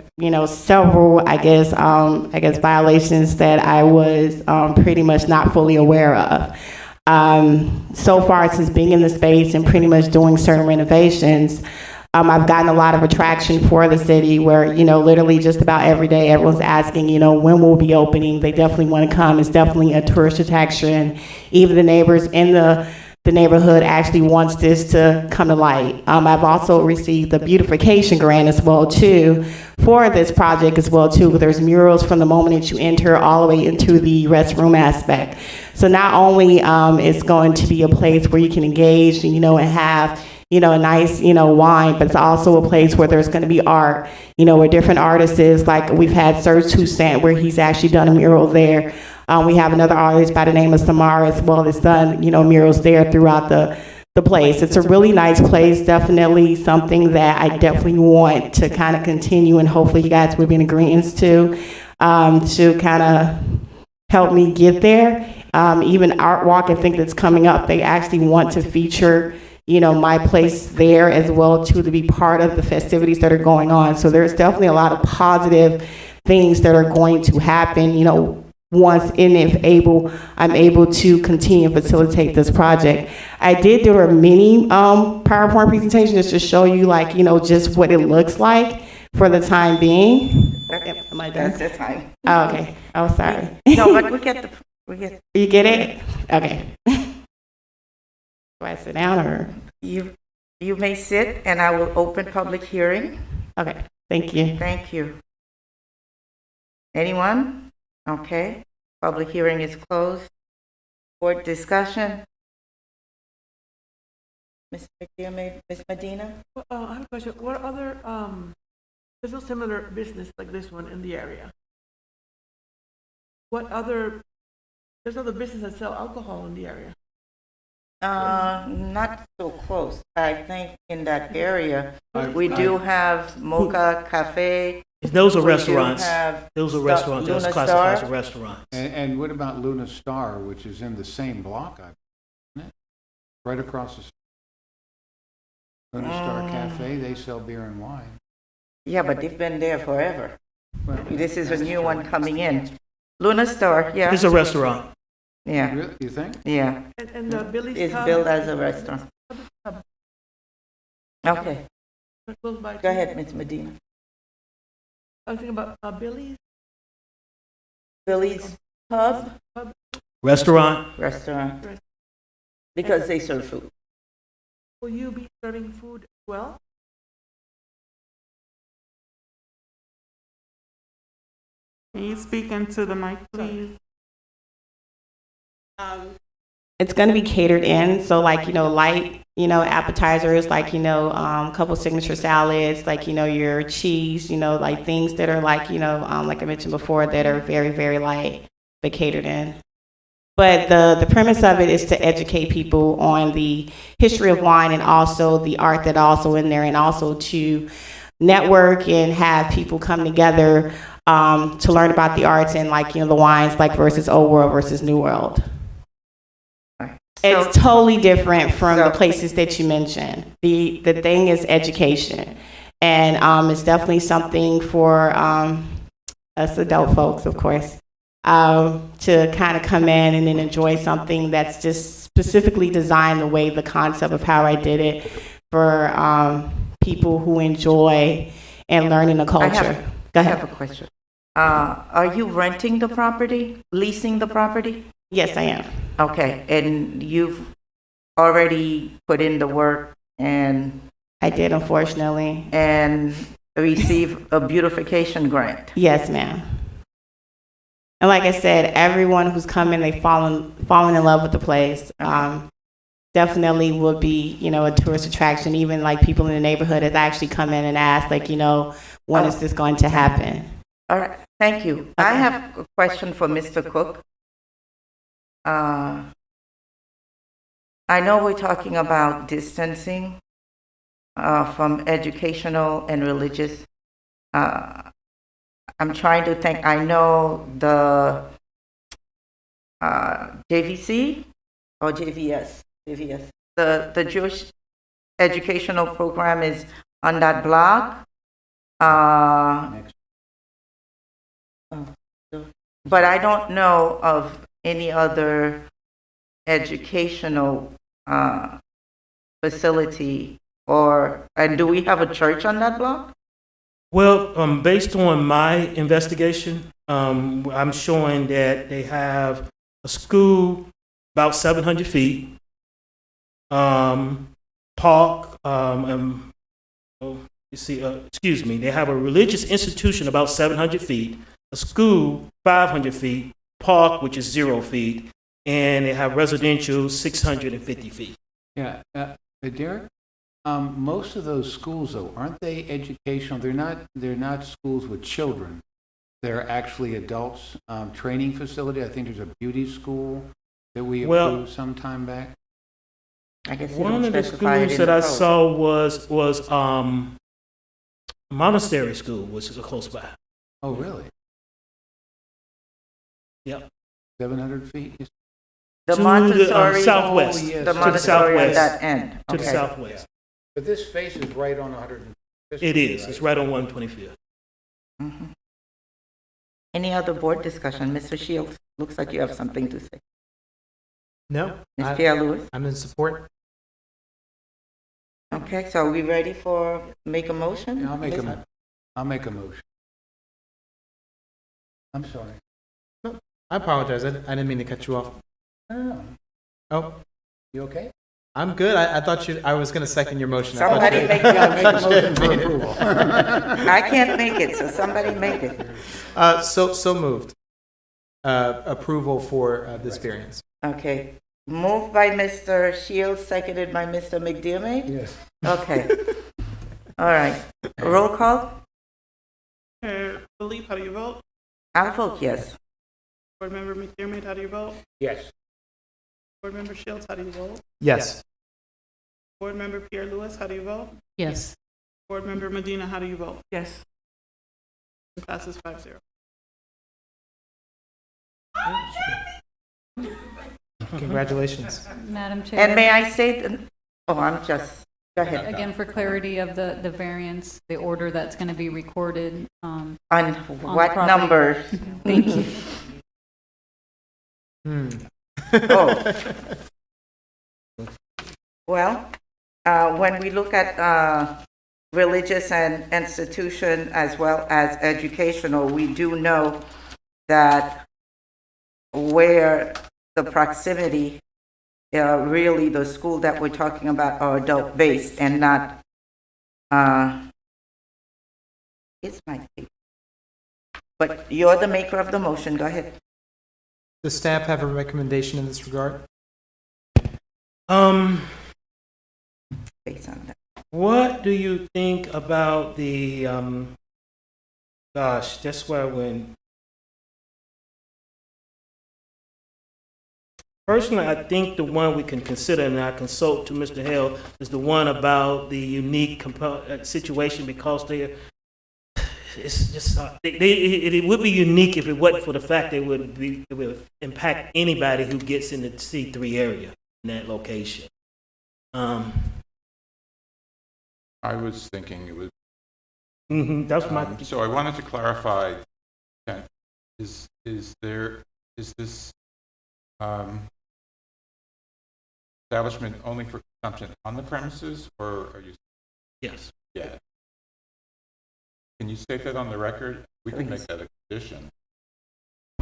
Speaker 16: several, violations that I was pretty much not fully aware of. So far, since being in the space and pretty much doing certain renovations, I've gotten a lot of attraction for the city where, literally just about every day, everyone's asking, when we'll be opening. They definitely want to come. It's definitely a tourist attraction. Even the neighbors in the neighborhood actually wants this to come to light. I've also received the beautification grant as well, too, for this project as well, too. There's murals from the moment that you enter all the way into the restroom aspect. So not only it's going to be a place where you can engage, and have a nice, wine, but it's also a place where there's going to be art, where different artists, like we've had Serge Toussaint, where he's actually done a mural there. We have another artist by the name of Samara as well that's done, murals there throughout the place. It's a really nice place, definitely something that I definitely want to kind of continue, and hopefully you guys will be in agreement to kind of help me get there. Even Art Walk, I think that's coming up, they actually want to feature my place there as well too, to be part of the festivities that are going on. So there's definitely a lot of positive things that are going to happen, once and if I'm able to continue and facilitate this project. I did do a mini PowerPoint presentation just to show you just what it looks like for the time being. Am I done?
Speaker 1: That's the time.
Speaker 16: Oh, okay. Oh, sorry.
Speaker 1: No, but we get.
Speaker 16: You get it? Okay. Do I sit down or?
Speaker 1: You may sit, and I will open public hearing.
Speaker 16: Okay, thank you.
Speaker 1: Thank you. Anyone? Okay. Public hearing is closed. Board discussion. Ms. Medina?
Speaker 15: I have a question. What other, there's no similar business like this one in the area. There's other business that sell alcohol in the area?
Speaker 1: Not so close. I think in that area, we do have Mocha Cafe.
Speaker 2: Those are
Speaker 1: We do
Speaker 2: restaurants.
Speaker 1: have
Speaker 2: Those are restaurants. That's
Speaker 1: Luna
Speaker 2: classified as
Speaker 1: Star.
Speaker 2: a restaurant.
Speaker 5: And what about Luna Star, which is in the same block, isn't it? Right across the street. Luna Star Cafe, they sell beer and wine.
Speaker 1: Yeah, but they've been there forever.
Speaker 5: Well,
Speaker 1: This is a new one coming in. Luna Star, yeah.
Speaker 2: It's a restaurant.
Speaker 1: Yeah,
Speaker 5: Really? You think?
Speaker 1: yeah.
Speaker 15: And Billy's
Speaker 1: It's
Speaker 15: Pub?
Speaker 1: billed as a restaurant. Okay,
Speaker 15: Close by
Speaker 1: go
Speaker 15: too.
Speaker 1: ahead, Ms. Medina.
Speaker 15: I was thinking about Billy's
Speaker 1: Billy's Pub
Speaker 2: Restaurant.
Speaker 1: Restaurant. Because they serve food.
Speaker 15: Will you be serving food as well?
Speaker 3: Can you speak into the mic, please?
Speaker 16: It's going to be catered in, so light, appetizers, a couple signature salads, your cheese, things that are like I mentioned before, that are very, very light, but catered in. But the premise of it is to educate people on the history of wine and also the art that also in there, and also to network and have people come together to learn about the arts and the wines, versus old world versus new world. It's totally different from the places that you mentioned. The thing is education, and it's definitely something for us adult folks, of course, to kind of come in and then enjoy something that's just specifically designed the way the concept of how I did it for people who enjoy and learning the culture. Go
Speaker 1: I
Speaker 16: ahead.
Speaker 1: have a question. Are you renting the property, leasing the property?
Speaker 16: Yes, I am.
Speaker 1: Okay, and you've already put in the work and
Speaker 16: I did, unfortunately.
Speaker 1: and receive a beautification grant.
Speaker 16: Yes, ma'am. And like I said, everyone who's coming, they've fallen in love with the place. Definitely would be, a tourist attraction. Even people in the neighborhood have actually come in and asked, when is this going to happen?
Speaker 1: All right, thank you. I have a question for Mr. Cook. I know we're talking about distancing from educational and religious. I'm trying to think. I know the JVC or JVS, the Jewish educational program is on that block. But I don't know of any other educational facility, and do we have a church on that block?
Speaker 2: Well, based on my investigation, I'm showing that they have a school about 700 feet, park, excuse me, they have a religious institution about 700 feet, a school 500 feet, park, which is 0 feet, and they have residential 650 feet.
Speaker 5: Yeah, Derek, most of those schools, though, aren't they educational? They're not schools with children. They're actually adults, training facility. I think there's a beauty school that we approved some time back.
Speaker 1: I guess you
Speaker 2: One
Speaker 1: don't
Speaker 2: of the
Speaker 1: specify it
Speaker 2: schools
Speaker 1: in
Speaker 2: that
Speaker 1: the
Speaker 2: I
Speaker 1: code.
Speaker 2: saw was Monastery School, which is close by.
Speaker 5: Oh, really?
Speaker 2: Yep.
Speaker 5: 700 feet?
Speaker 1: The
Speaker 2: To
Speaker 1: Montessori,
Speaker 2: southwest.
Speaker 5: Oh, yes.
Speaker 1: the
Speaker 5: To the
Speaker 1: Montessori at
Speaker 2: southwest.
Speaker 1: that end.
Speaker 2: To the
Speaker 1: Okay.
Speaker 2: southwest.
Speaker 5: But this space is right on 150.
Speaker 2: It is. It's right on 125th.
Speaker 1: Mhm. Any other board discussion? Mr. Shields, looks like you have something to say.
Speaker 6: No,
Speaker 1: Ms. Pierre-Louis?
Speaker 6: I'm in support.
Speaker 1: Okay, so are we ready for make a motion?
Speaker 5: Yeah, I'll make a motion. I'm sorry.
Speaker 6: I apologize. I didn't mean to cut you off.
Speaker 5: No.
Speaker 6: Oh,
Speaker 5: You okay?
Speaker 6: I'm good. I thought I was going to second your motion. I thought
Speaker 1: Somebody
Speaker 6: you-
Speaker 1: make
Speaker 5: Make a motion for
Speaker 6: Made it.
Speaker 5: approval.
Speaker 1: I can't make it, so somebody make it.
Speaker 6: So moved. Approval for this variance.
Speaker 1: Okay, moved by Mr. Shields, seconded by Mr. McDermott?
Speaker 5: Yes.
Speaker 1: Okay. All right. Roll call?
Speaker 3: Philippe, how do you vote?
Speaker 1: I'll vote yes.
Speaker 3: Board Member McDermott, how do you vote?
Speaker 5: Yes.
Speaker 3: Board Member Shields, how do you vote?
Speaker 6: Yes.
Speaker 3: Board Member Pierre-Louis, how do you vote?
Speaker 9: Yes.
Speaker 3: Board Member Medina, how do you vote?
Speaker 15: Yes.
Speaker 3: It passes 5-0.
Speaker 6: Congratulations.
Speaker 10: Madam Chair.
Speaker 1: And may I say, go ahead.
Speaker 10: Again, for clarity of the variance, the order that's going to be recorded.
Speaker 1: On
Speaker 10: the
Speaker 1: what
Speaker 10: property.
Speaker 1: number?
Speaker 10: Thank you.
Speaker 1: Oh. Well, when we look at religious and institution as well as educational, we do know that where the proximity, really the school that we're talking about are adult-based and not, it's my case. But you're the maker of the motion, go ahead.
Speaker 6: Does staff have a recommendation in this regard?
Speaker 1: Based on that.
Speaker 2: What do you think about the, gosh, that's where I went. Personally, I think the one we can consider, and I consult to Mr. Hale, is the one about the unique situation because it's just, it would be unique if it wasn't for the fact it would impact anybody who gets in the C3 area in that location.
Speaker 4: I was thinking it was,
Speaker 2: That's my,
Speaker 4: so I wanted to clarify, Ken, is this establishment only for consumption on the premises, or are you?
Speaker 2: yes.
Speaker 4: Yeah. Can you state that on the record? We can make that a condition.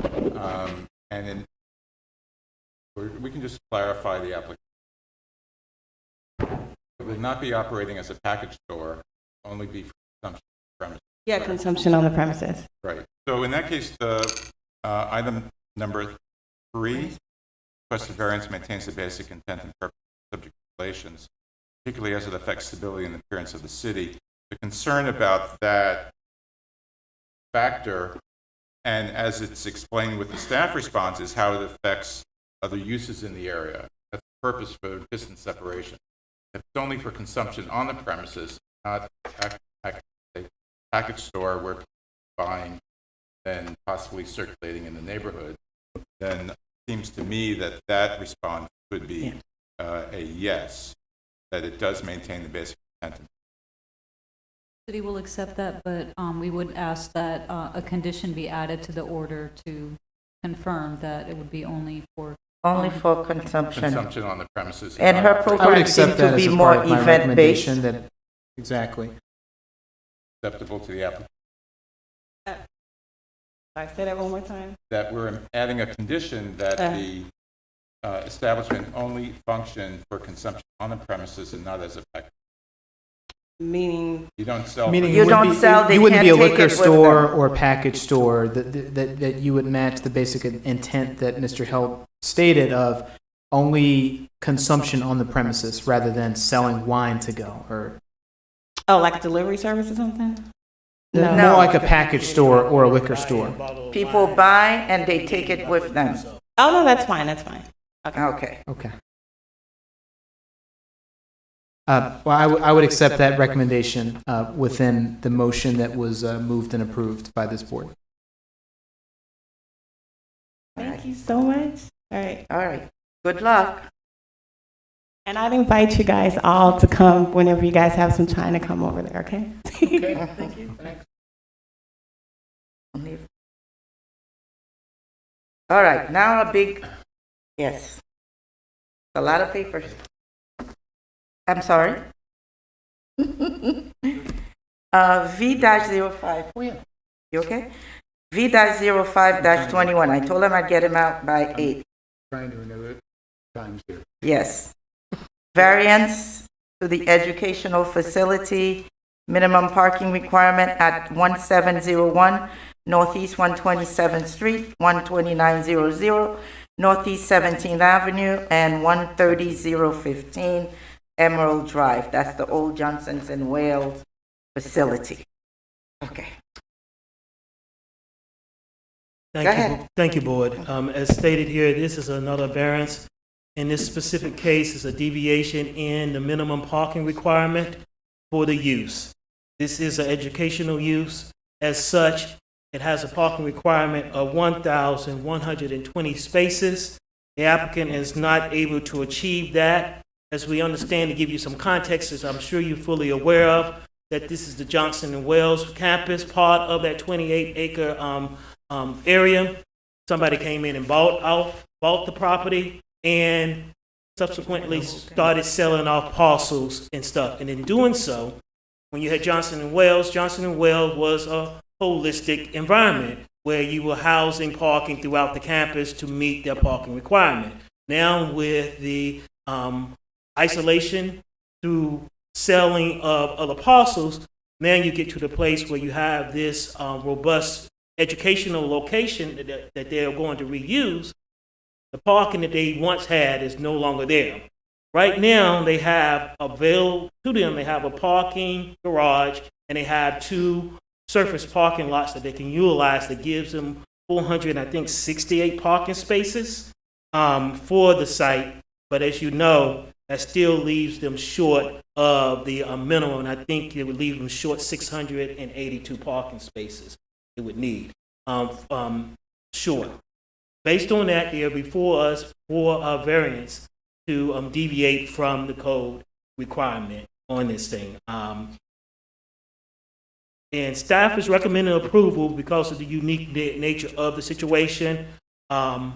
Speaker 4: And then we can just clarify the application. It would not be operating as a package store, only be for consumption on the premises.
Speaker 16: Yeah, consumption on the premises.
Speaker 4: Right. So in that case, the item number 3, requested variance maintains the basic intent and purpose of subject regulations, particularly as it affects stability and appearance of the city. The concern about that factor, and as it's explained with the staff response, is how it affects other uses in the area. That's the purpose for distance separation. If it's only for consumption on the premises, not a package store where people are buying and possibly circulating in the neighborhood, then it seems to me that that response could be a yes. that it does maintain the basic intent.
Speaker 10: City will accept that, but we would ask that a condition be added to the order to confirm that it would be only for
Speaker 1: Only for consumption.
Speaker 4: Consumption on the premises.
Speaker 1: And her
Speaker 6: I would
Speaker 1: program seems
Speaker 6: accept
Speaker 1: to
Speaker 6: that as
Speaker 1: be
Speaker 6: a
Speaker 1: more
Speaker 6: part of my
Speaker 1: event-based.
Speaker 6: recommendation that, exactly.
Speaker 4: Acceptable to the applicant.
Speaker 16: I say that one more time.
Speaker 4: That we're adding a condition that the establishment only function for consumption on the premises and not as a package.
Speaker 16: Meaning,
Speaker 4: You don't sell.
Speaker 6: Meaning
Speaker 1: You
Speaker 6: it wouldn't
Speaker 1: don't
Speaker 6: be-
Speaker 1: sell, they
Speaker 6: you wouldn't be a
Speaker 1: can't take
Speaker 6: liquor
Speaker 1: it with
Speaker 6: store
Speaker 1: them.
Speaker 6: or package store, that you would match the basic intent that Mr. Held stated of only consumption on the premises rather than selling wine to go, or
Speaker 16: oh, like a delivery service or something?
Speaker 1: No.
Speaker 6: more like a package store or a liquor store.
Speaker 1: People buy and they take it with them.
Speaker 16: Oh, no, that's fine, that's fine.
Speaker 1: Okay.
Speaker 6: Okay. Well, I would accept that recommendation within the motion that was moved and approved by this board.
Speaker 16: Thank you so much. All right.
Speaker 1: All right. Good luck.
Speaker 16: And I'd invite you guys all to come whenever you guys have some time to come over there, okay?
Speaker 2: Okay, thank you. Thanks.
Speaker 1: All right, now a big, yes. A lot of papers. I'm sorry. V-05. You okay? V-05-21. I told him I'd get him out by 8.
Speaker 5: Trying to remember times here.
Speaker 1: Yes. Variance to the educational facility, minimum parking requirement at 1701 Northeast 127th Street, 12900 Northeast 17th Avenue, and 130015 Emerald Drive. That's the old Johnson's and Wales facility. Okay. Go ahead.
Speaker 2: Thank you, Board. As stated here, this is another variance. In this specific case, it's a deviation in the minimum parking requirement for the use. This is an educational use. As such, it has a parking requirement of 1,120 spaces. The applicant is not able to achieve that. As we understand, to give you some context, as I'm sure you're fully aware of, that this is the Johnson and Wales campus, part of that 28-acre area. Somebody came in and bought the property and subsequently started selling off parcels and stuff. And in doing so, when you had Johnson & Wales was a holistic environment where you were housing parking throughout the campus to meet their parking requirement. Now with the isolation through selling of other parcels, now you get to the place where you have this robust educational location that they're going to reuse. The parking that they once had is no longer there. Right now, they have available to them, they have a parking garage and they have 2 surface parking lots that they can utilize that gives them 468 parking spaces for the site. But as you know, that still leaves them short of the minimum. And I think it would leave them short 682 parking spaces it would need. Sure. Based on that, they're before us for a variance to deviate from the code requirement on this thing. And staff is recommending approval because of the unique nature of the situation. I've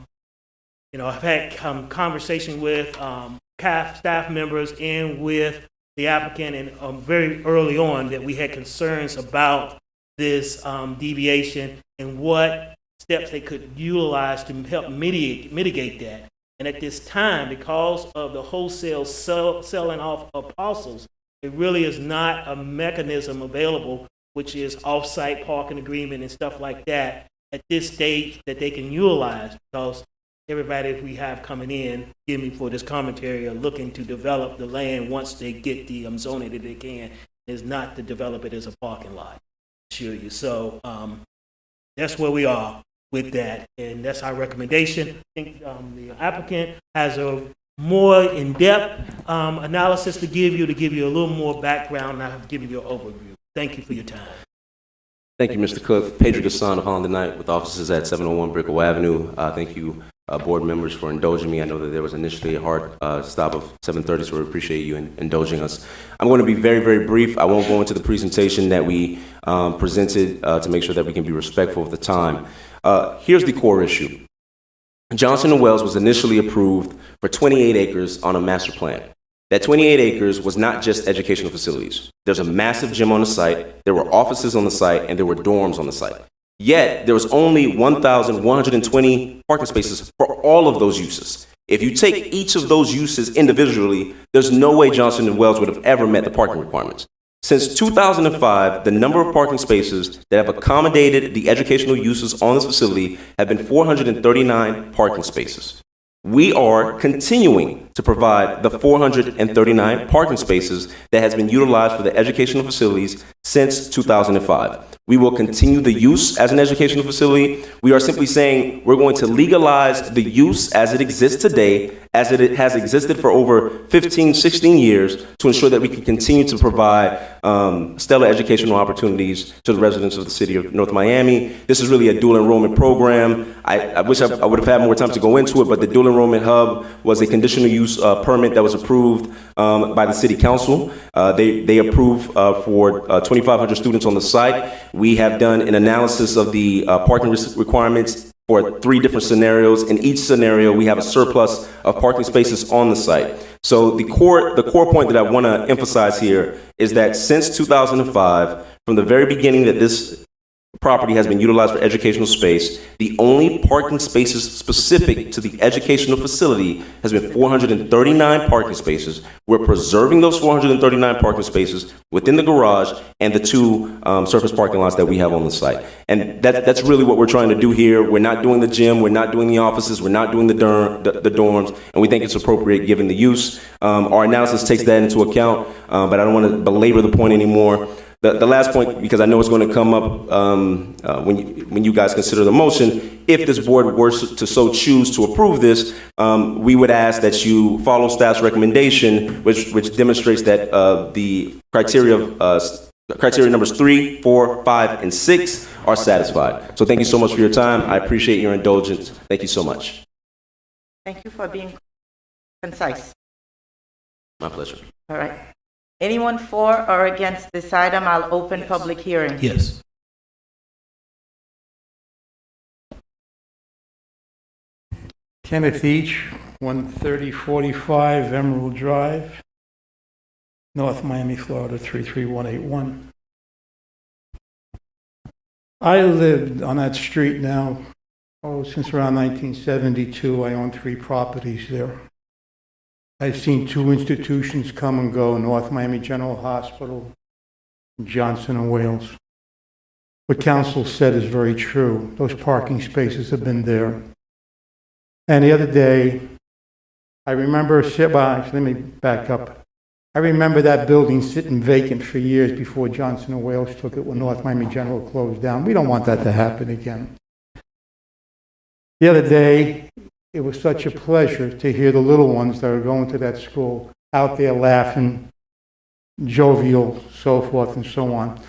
Speaker 2: had conversation with CAF staff members and with the applicant, and very early on that we had concerns about this deviation and what steps they could utilize to help mitigate that. And at this time, because of the wholesale selling off of parcels, it really is not a mechanism available, which is off-site parking agreement and stuff like that at this stage that they can utilize, because everybody we have coming in, give me for this commentary, are looking to develop the land once they get the zoning that they can, is not to develop it as a parking lot. Assure you. So that's where we are with that, and that's our recommendation. I think the applicant has a more in-depth analysis to give you a little more background, and I've given you an overview. Thank you for your time.
Speaker 11: Thank you, Mr. Cook. Pedro Gasson of Holland Knight with offices at 701 Brickell Avenue. Thank you, board members for indulging me. I know that there was initially a hard stop of 7:30, so we appreciate you indulging us. I'm going to be very, very brief. I won't go into the presentation that we presented to make sure that we can be respectful of the time. Here's the core issue. Johnson & Wales was initially approved for 28 acres on a master plan. That 28 acres was not just educational facilities. There's a massive gym on the site, there were offices on the site, and there were dorms on the site. Yet, there was only 1,120 parking spaces for all of those uses. If you take each of those uses individually, there's no way Johnson & Wales would have ever met the parking requirements. Since 2005, the number of parking spaces that have accommodated the educational uses on this facility have been 439 parking spaces. We are continuing to provide the 439 parking spaces that has been utilized for the educational facilities since 2005. We will continue the use as an educational facility. We are simply saying we're going to legalize the use as it exists today, as it has existed for over 15, 16 years, to ensure that we can continue to provide stellar educational opportunities to the residents of the city of North Miami. This is really a dual enrollment program. I wish I would have had more time to go into it, but the dual enrollment hub was a conditional use permit that was approved by the city council. They approved for 2,500 students on the site. We have done an analysis of the parking requirements for 3 different scenarios. In each scenario, we have a surplus of parking spaces on the site. So the core point that I want to emphasize here is that since 2005, from the very beginning that this property has been utilized for educational space, the only parking spaces specific to the educational facility has been 439 parking spaces. We're preserving those 439 parking spaces within the garage and the 2 surface parking lots that we have on the site. And that's really what we're trying to do here. We're not doing the gym, we're not doing the offices, we're not doing the dorms, and we think it's appropriate given the use. Our analysis takes that into account, but I don't want to belabor the point anymore. The last point, because I know it's going to come up when you guys consider the motion, if this board were to so choose to approve this, we would ask that you follow staff's recommendation, which demonstrates that the criteria numbers 3, 4, 5, and 6 are satisfied. So thank you so much for your time. I appreciate your indulgence. Thank you so much.
Speaker 1: Thank you for being concise.
Speaker 11: My pleasure.
Speaker 1: All right. Anyone for or against this item? I'll open public hearing.
Speaker 2: Yes.
Speaker 14: Kenneth Each, 13045 Emerald Drive, North Miami, Florida, 33181. I lived on that street now, since around 1972. I own 3 properties there. I've seen 2 institutions come and go, North Miami General Hospital, Johnson & Wales. What council said is very true. Those parking spaces have been there. And the other day, I remember, let me back up. I remember that building sitting vacant for years before Johnson & Wales took it when North Miami General closed down. We don't want that to happen again. The other day, it was such a pleasure to hear the little ones that are going to that school out there laughing, jovial, so forth and so on.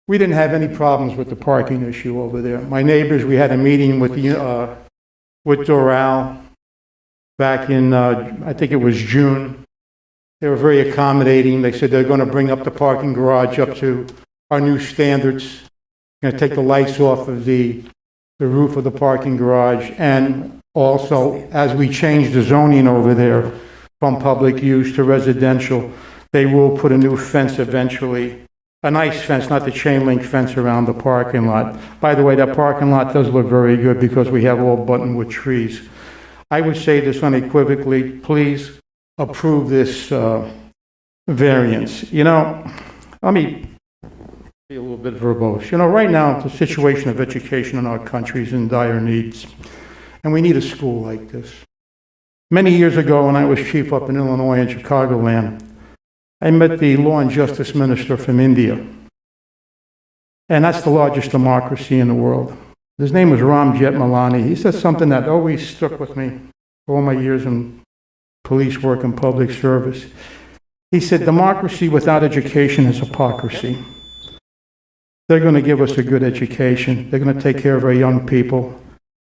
Speaker 14: We didn't have any problems with the parking issue over there. My neighbors, we had a meeting with Doral back in, I think it was June. They were very accommodating. They said they're going to bring up the parking garage up to our new standards. Going to take the lights off of the roof of the parking garage, and also, as we change the zoning over there from public use to residential, they will put a new fence eventually. A nice fence, not the chain link fence around the parking lot. By the way, that parking lot does look very good because we have all buttonwood trees. I would say this unequivocally, please approve this variance. You know, let me be a little bit verbose. You know, right now, the situation of education in our country is in dire needs. And we need a school like this. Many years ago, when I was chief up in Illinois and Chicagoland, I met the law and justice minister from India. And that's the largest democracy in the world. His name was Ram Jethmalani. He said something that always stuck with me for all my years in police work and public service. He said, democracy without education is hypocrisy. They're going to give us a good education. They're going to take care of our young people.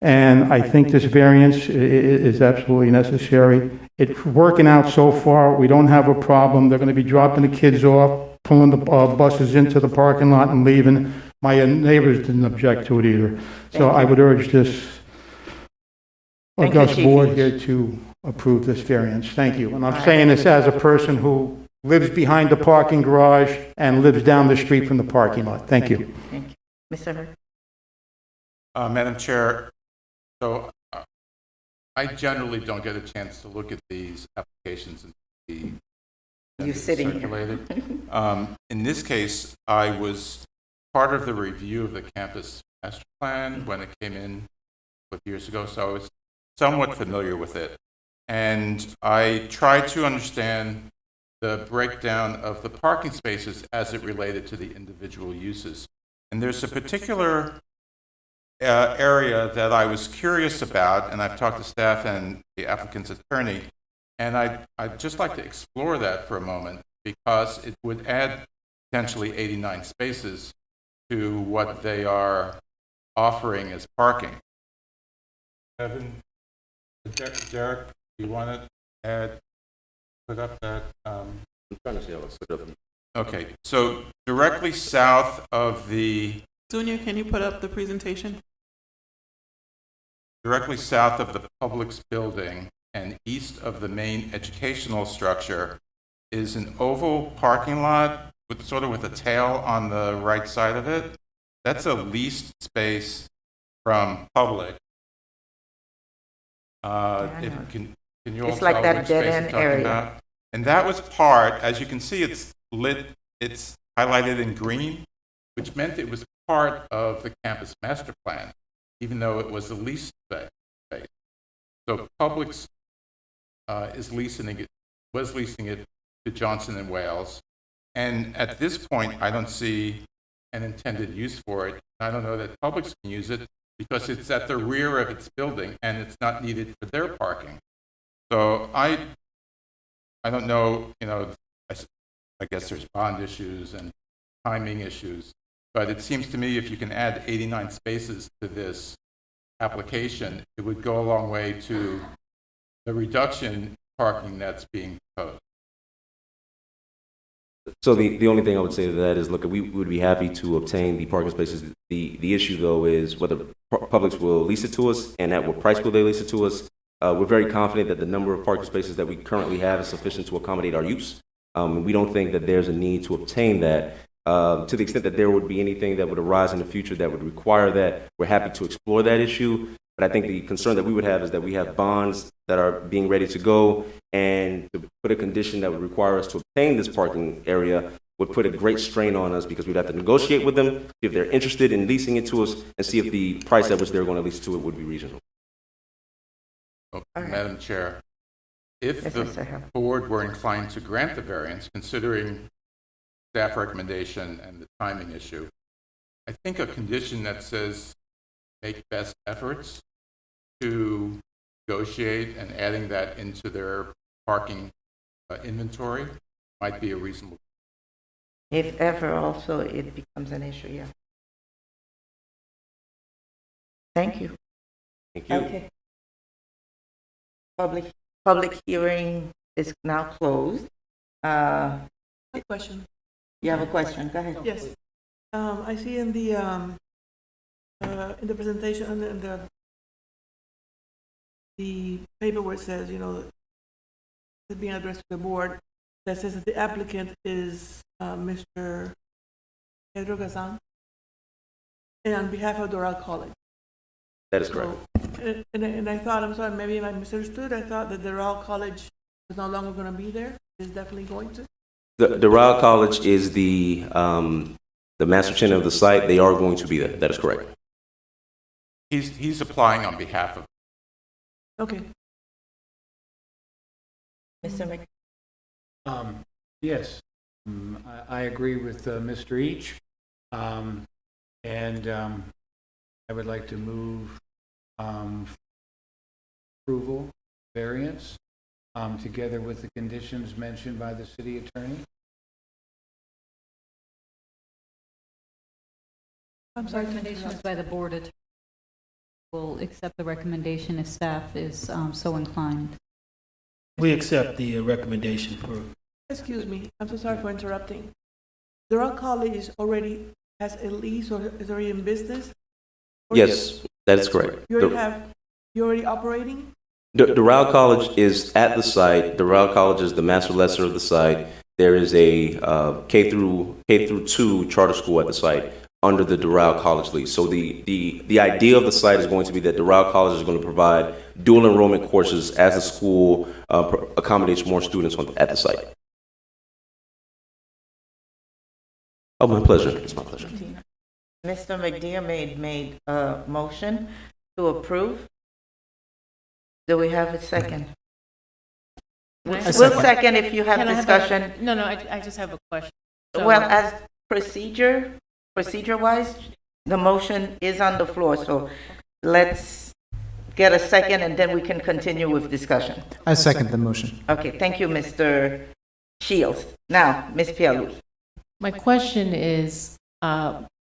Speaker 14: and I think this variance is absolutely necessary. It's working out so far. We don't have a problem. They're going to be dropping the kids off, pulling the buses into the parking lot and leaving. My neighbors didn't object to it either. So I would urge this
Speaker 1: Thank you,
Speaker 14: august
Speaker 1: Chief.
Speaker 14: board here to approve this variance. Thank you. And I'm saying this as a person who lives behind the parking garage and lives down the street from the parking lot. Thank you.
Speaker 1: Thank you. Mr. Hurd?
Speaker 4: Madam Chair, so I generally don't get a chance to look at these applications and see
Speaker 1: You sitting here.
Speaker 4: circulated. In this case, I was part of the review of the campus master plan when it came in a few years ago, so I was somewhat familiar with it. And I tried to understand the breakdown of the parking spaces as it related to the individual uses. And there's a particular area that I was curious about, and I've talked to staff and the applicant's attorney, and I'd just like to explore that for a moment because it would add potentially 89 spaces to what they are offering as parking. Kevin, Derek, do you want to put up that?
Speaker 11: I'm trying to see how it's set up.
Speaker 4: Okay, so directly south of the
Speaker 3: Junior, can you put up the presentation?
Speaker 4: directly south of the Publix building and east of the main educational structure is an oval parking lot with sort of with a tail on the right side of it. That's a leased space from Publix. If can you all
Speaker 1: It's like
Speaker 4: tell
Speaker 1: that
Speaker 4: which space I'm
Speaker 1: dead-end
Speaker 4: talking
Speaker 1: area.
Speaker 4: about? And that was part, as you can see, it's lit, it's highlighted in green, which meant it was part of the campus master plan, even though it was a leased space. So Publix was leasing it to Johnson and Wales. And at this point, I don't see an intended use for it. I don't know that Publix can use it because it's at the rear of its building and it's not needed for their parking. So I don't know, I guess there's bond issues and timing issues, but it seems to me if you can add 89 spaces to this application, it would go a long way to the reduction in parking that's being proposed.
Speaker 11: So the only thing I would say to that is, look, we would be happy to obtain the parking spaces. The issue, though, is whether Publix will lease it to us and at what price will they lease it to us. We're very confident that the number of parking spaces that we currently have is sufficient to accommodate our use. We don't think that there's a need to obtain that. To the extent that there would be anything that would arise in the future that would require that, we're happy to explore that issue. But I think the concern that we would have is that we have bonds that are being ready to go, and to put a condition that would require us to obtain this parking area would put a great strain on us because we'd have to negotiate with them, see if they're interested in leasing it to us, and see if the price at which they're going to lease it to it would be reasonable.
Speaker 4: Madam Chair, if
Speaker 1: Yes,
Speaker 4: the
Speaker 1: Mr. Hill.
Speaker 4: board were inclined to grant the variance, considering staff recommendation and the timing issue, I think a condition that says make best efforts to negotiate and adding that into their parking inventory might be a reasonable.
Speaker 1: If ever also it becomes an issue, yeah. Thank you.
Speaker 11: Thank you.
Speaker 1: Okay. Public hearing is now closed.
Speaker 15: A question.
Speaker 1: You have a question? Go ahead.
Speaker 15: Yes. I see in the presentation, in the paper where it says, it's being addressed to the board, that says that the applicant is Mr. Pedro Gazan, and on behalf of Doral College.
Speaker 11: That is correct.
Speaker 15: So, and I thought, I'm sorry, maybe I misunderstood. I thought that Doral College is no longer going to be there. It's definitely going to.
Speaker 11: The Doral College is the master tenant of the site. They are going to be there. That is correct.
Speaker 4: He's applying on behalf of.
Speaker 15: Okay.
Speaker 1: Mr. Mc.
Speaker 5: Yes, I agree with Mr. Each, and I would like to move approval, variance, together with the conditions mentioned by the city attorney.
Speaker 15: I'm sorry.
Speaker 10: Recommendations by the board attorney. will accept the recommendation if staff is so inclined.
Speaker 2: We accept the recommendation for,
Speaker 15: Excuse me, I'm so sorry for interrupting. Doral College already has a lease or is already in business? Or
Speaker 11: Yes, that is correct.
Speaker 15: you're already operating?
Speaker 11: Doral College is at the site. Doral College is the master lessor of the site. There is a K through 2 charter school at the site under the Doral College lease. So the idea of the site is going to be that Doral College is going to provide dual enrollment courses as the school accommodates more students at the site. Oh, my pleasure. It's my pleasure.
Speaker 1: Mr. McDear made a motion to approve. Do we have a second? We'll second if you have
Speaker 9: Can I
Speaker 1: discussion.
Speaker 9: No, I just have a question. So-
Speaker 1: Well, as procedure-wise, the motion is on the floor, so let's get a second and then we can continue with discussion.
Speaker 6: I second the motion.
Speaker 1: Okay, thank you, Mr. Shields. Now, Ms. Pialou.
Speaker 9: My question is,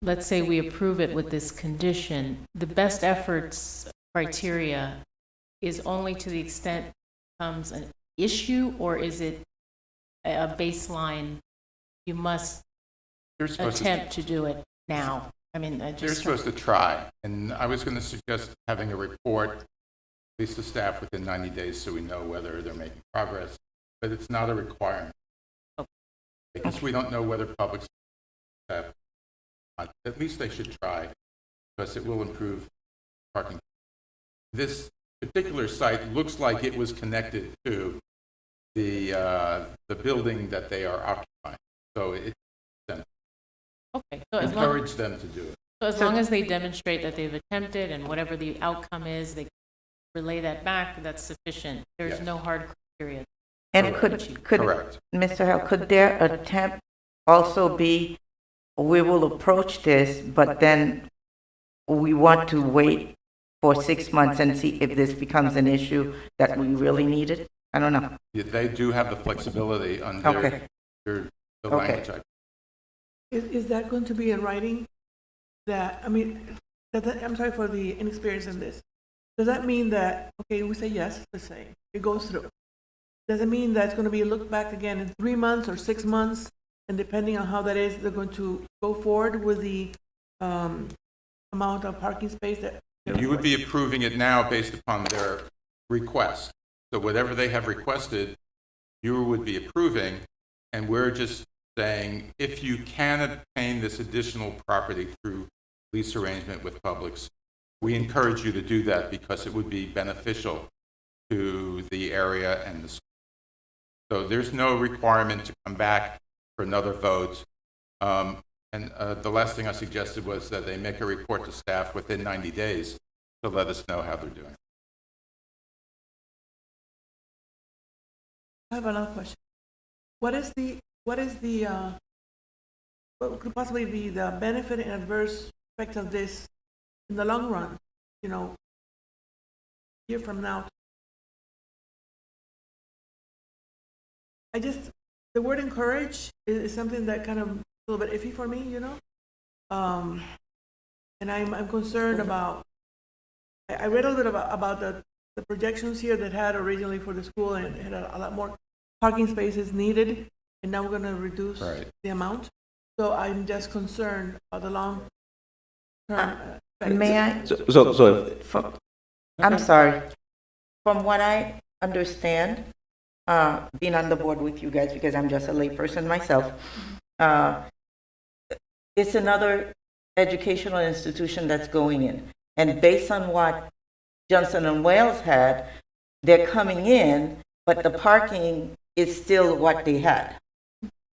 Speaker 9: let's say we approve it with this condition, the best efforts criteria is only to the extent it becomes an issue, or is it a baseline, you must attempt to do it now? I mean,
Speaker 4: They're supposed to try, and I was going to suggest having a report, at least the staff, within 90 days so we know whether they're making progress, but it's not a requirement. Because we don't know whether public staff, at least they should try, because it will improve parking. This particular site looks like it was connected to the building that they are occupying, so it
Speaker 9: okay. So as long,
Speaker 4: encourage them to do it.
Speaker 9: so as long as they demonstrate that they've attempted and whatever the outcome is, they relay that back, that's sufficient. There's
Speaker 4: Yes.
Speaker 9: no hard criteria.
Speaker 1: And could,
Speaker 4: Correct.
Speaker 1: Mr. Hell, could their attempt also be, we will approach this, but then we want to wait for 6 months and see if this becomes an issue that we really need it? I don't know.
Speaker 4: Yeah, they do have the flexibility under
Speaker 1: Okay.
Speaker 4: the
Speaker 1: Okay.
Speaker 4: language.
Speaker 15: Is that going to be in writing? That, I mean, I'm sorry for the inexperience in this. Does that mean that, okay, we say yes, let's say, it goes through. Does it mean that it's going to be looked back again in 3 months or 6 months? And depending on how that is, they're going to go forward with the amount of parking space that.
Speaker 4: You would be approving it now based upon their request. So whatever they have requested, you would be approving, and we're just saying, if you can obtain this additional property through lease arrangement with Publix, we encourage you to do that because it would be beneficial to the area and the school. So there's no requirement to come back for another vote. And the last thing I suggested was that they make a report to staff within 90 days to let us know how they're doing.
Speaker 15: I have another question. What could possibly be the benefit and adverse effect of this in the long run? You know, year from now. The word encourage is something that kind of a little bit iffy for me, you know? And I'm concerned about, I read a little bit about the projections here that had originally for the school, and it had a lot more parking spaces needed, and now we're going to reduce the amount. So I'm just concerned about the long term.
Speaker 1: May I?
Speaker 11: So
Speaker 1: I'm sorry. From what I understand, being on the board with you guys, because I'm just a layperson myself, it's another educational institution that's going in. And based on what Johnson & Wales had, they're coming in, but the parking is still what they had.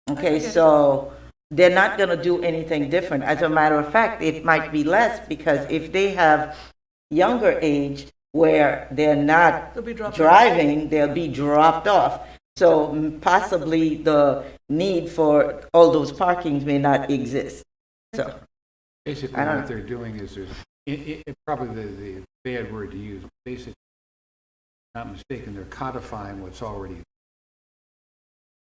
Speaker 1: Okay, so they're not going to do anything different. As a matter of fact, it might be less, because if they have younger age where they're not driving, they'll be dropped off. So possibly the need for all those parkings may not exist. So
Speaker 5: Basically, what they're doing is, probably the bad word to use, basically, not mistaken, they're codifying what's already.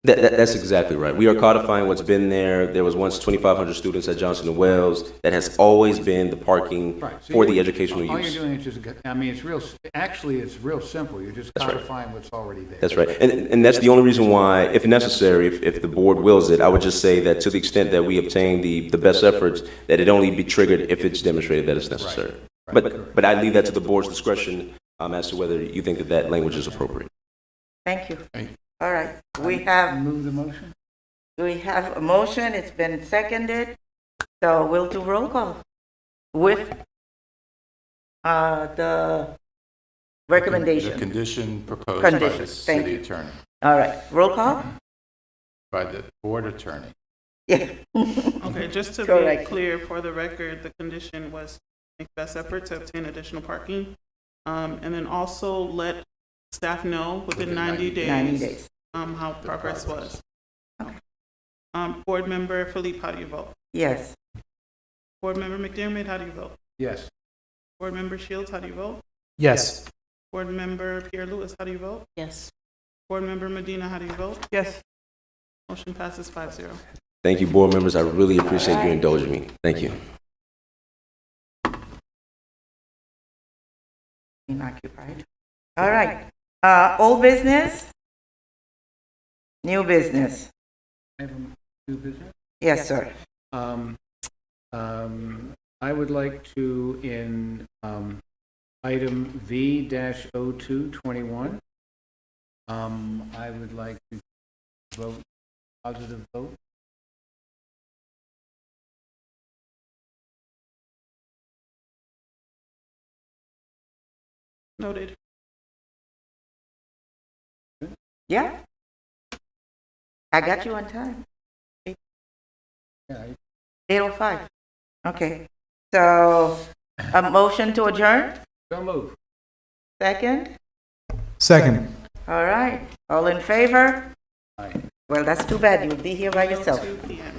Speaker 11: That's exactly right. We are codifying what's been there. There was once 2,500 students at Johnson and Wells. That has always been the parking
Speaker 5: Right. So
Speaker 11: for
Speaker 5: you're-
Speaker 11: the educational
Speaker 5: All
Speaker 11: use.
Speaker 5: you're doing is just, I mean, it's real, actually, it's real simple. You're just
Speaker 11: That's right.
Speaker 5: codifying what's already there.
Speaker 11: That's right. And that's the only reason why, if necessary, if the board wills it, I would just say that to the extent that we obtain the best efforts, that it only be triggered if it's demonstrated that it's necessary.
Speaker 5: Right.
Speaker 11: But I leave that to the board's discretion as to whether you think that that language is appropriate.
Speaker 1: Thank you. All right, we have
Speaker 5: Move the motion?
Speaker 1: a motion, it's been seconded, so we'll do roll call with the recommendation.
Speaker 4: The condition proposed by the
Speaker 1: Conditions, thank
Speaker 4: city
Speaker 1: you.
Speaker 4: attorney,
Speaker 1: All right, roll call?
Speaker 4: by the board attorney.
Speaker 1: Yeah.
Speaker 3: Okay, just to be
Speaker 1: Correct.
Speaker 3: clear, for the record, the condition was make best effort to obtain additional parking. And then also let staff know within 90 days.
Speaker 1: 90 days.
Speaker 3: How progress was.
Speaker 1: Okay.
Speaker 3: Board Member Philippe, how do you vote?
Speaker 1: Yes.
Speaker 3: Board Member McDermott, how do you vote?
Speaker 5: Yes.
Speaker 3: Board Member Shields, how do you vote?
Speaker 6: Yes.
Speaker 3: Board Member Pierre Lewis, how do you vote?
Speaker 9: Yes.
Speaker 3: Board Member Medina, how do you vote?
Speaker 15: Yes.
Speaker 3: Motion passes 5-0.
Speaker 11: Thank you, board members. I really appreciate you indulging me. Thank you.
Speaker 1: Occupied. All right, old business? New business?
Speaker 5: I have a new business?
Speaker 1: Yes, sir.
Speaker 5: I would like to, in item V-0221, I would like to vote, positive vote.
Speaker 3: Noted.
Speaker 1: Yeah? I got you on time.
Speaker 5: Yeah,
Speaker 1: 8:05. Okay, so a motion to adjourn?
Speaker 5: so move.
Speaker 1: Second?
Speaker 6: Second.
Speaker 1: All right, all in favor?
Speaker 5: Aye.
Speaker 1: Well, that's too bad, you'll be here by yourself.
Speaker 3: 2 p.m.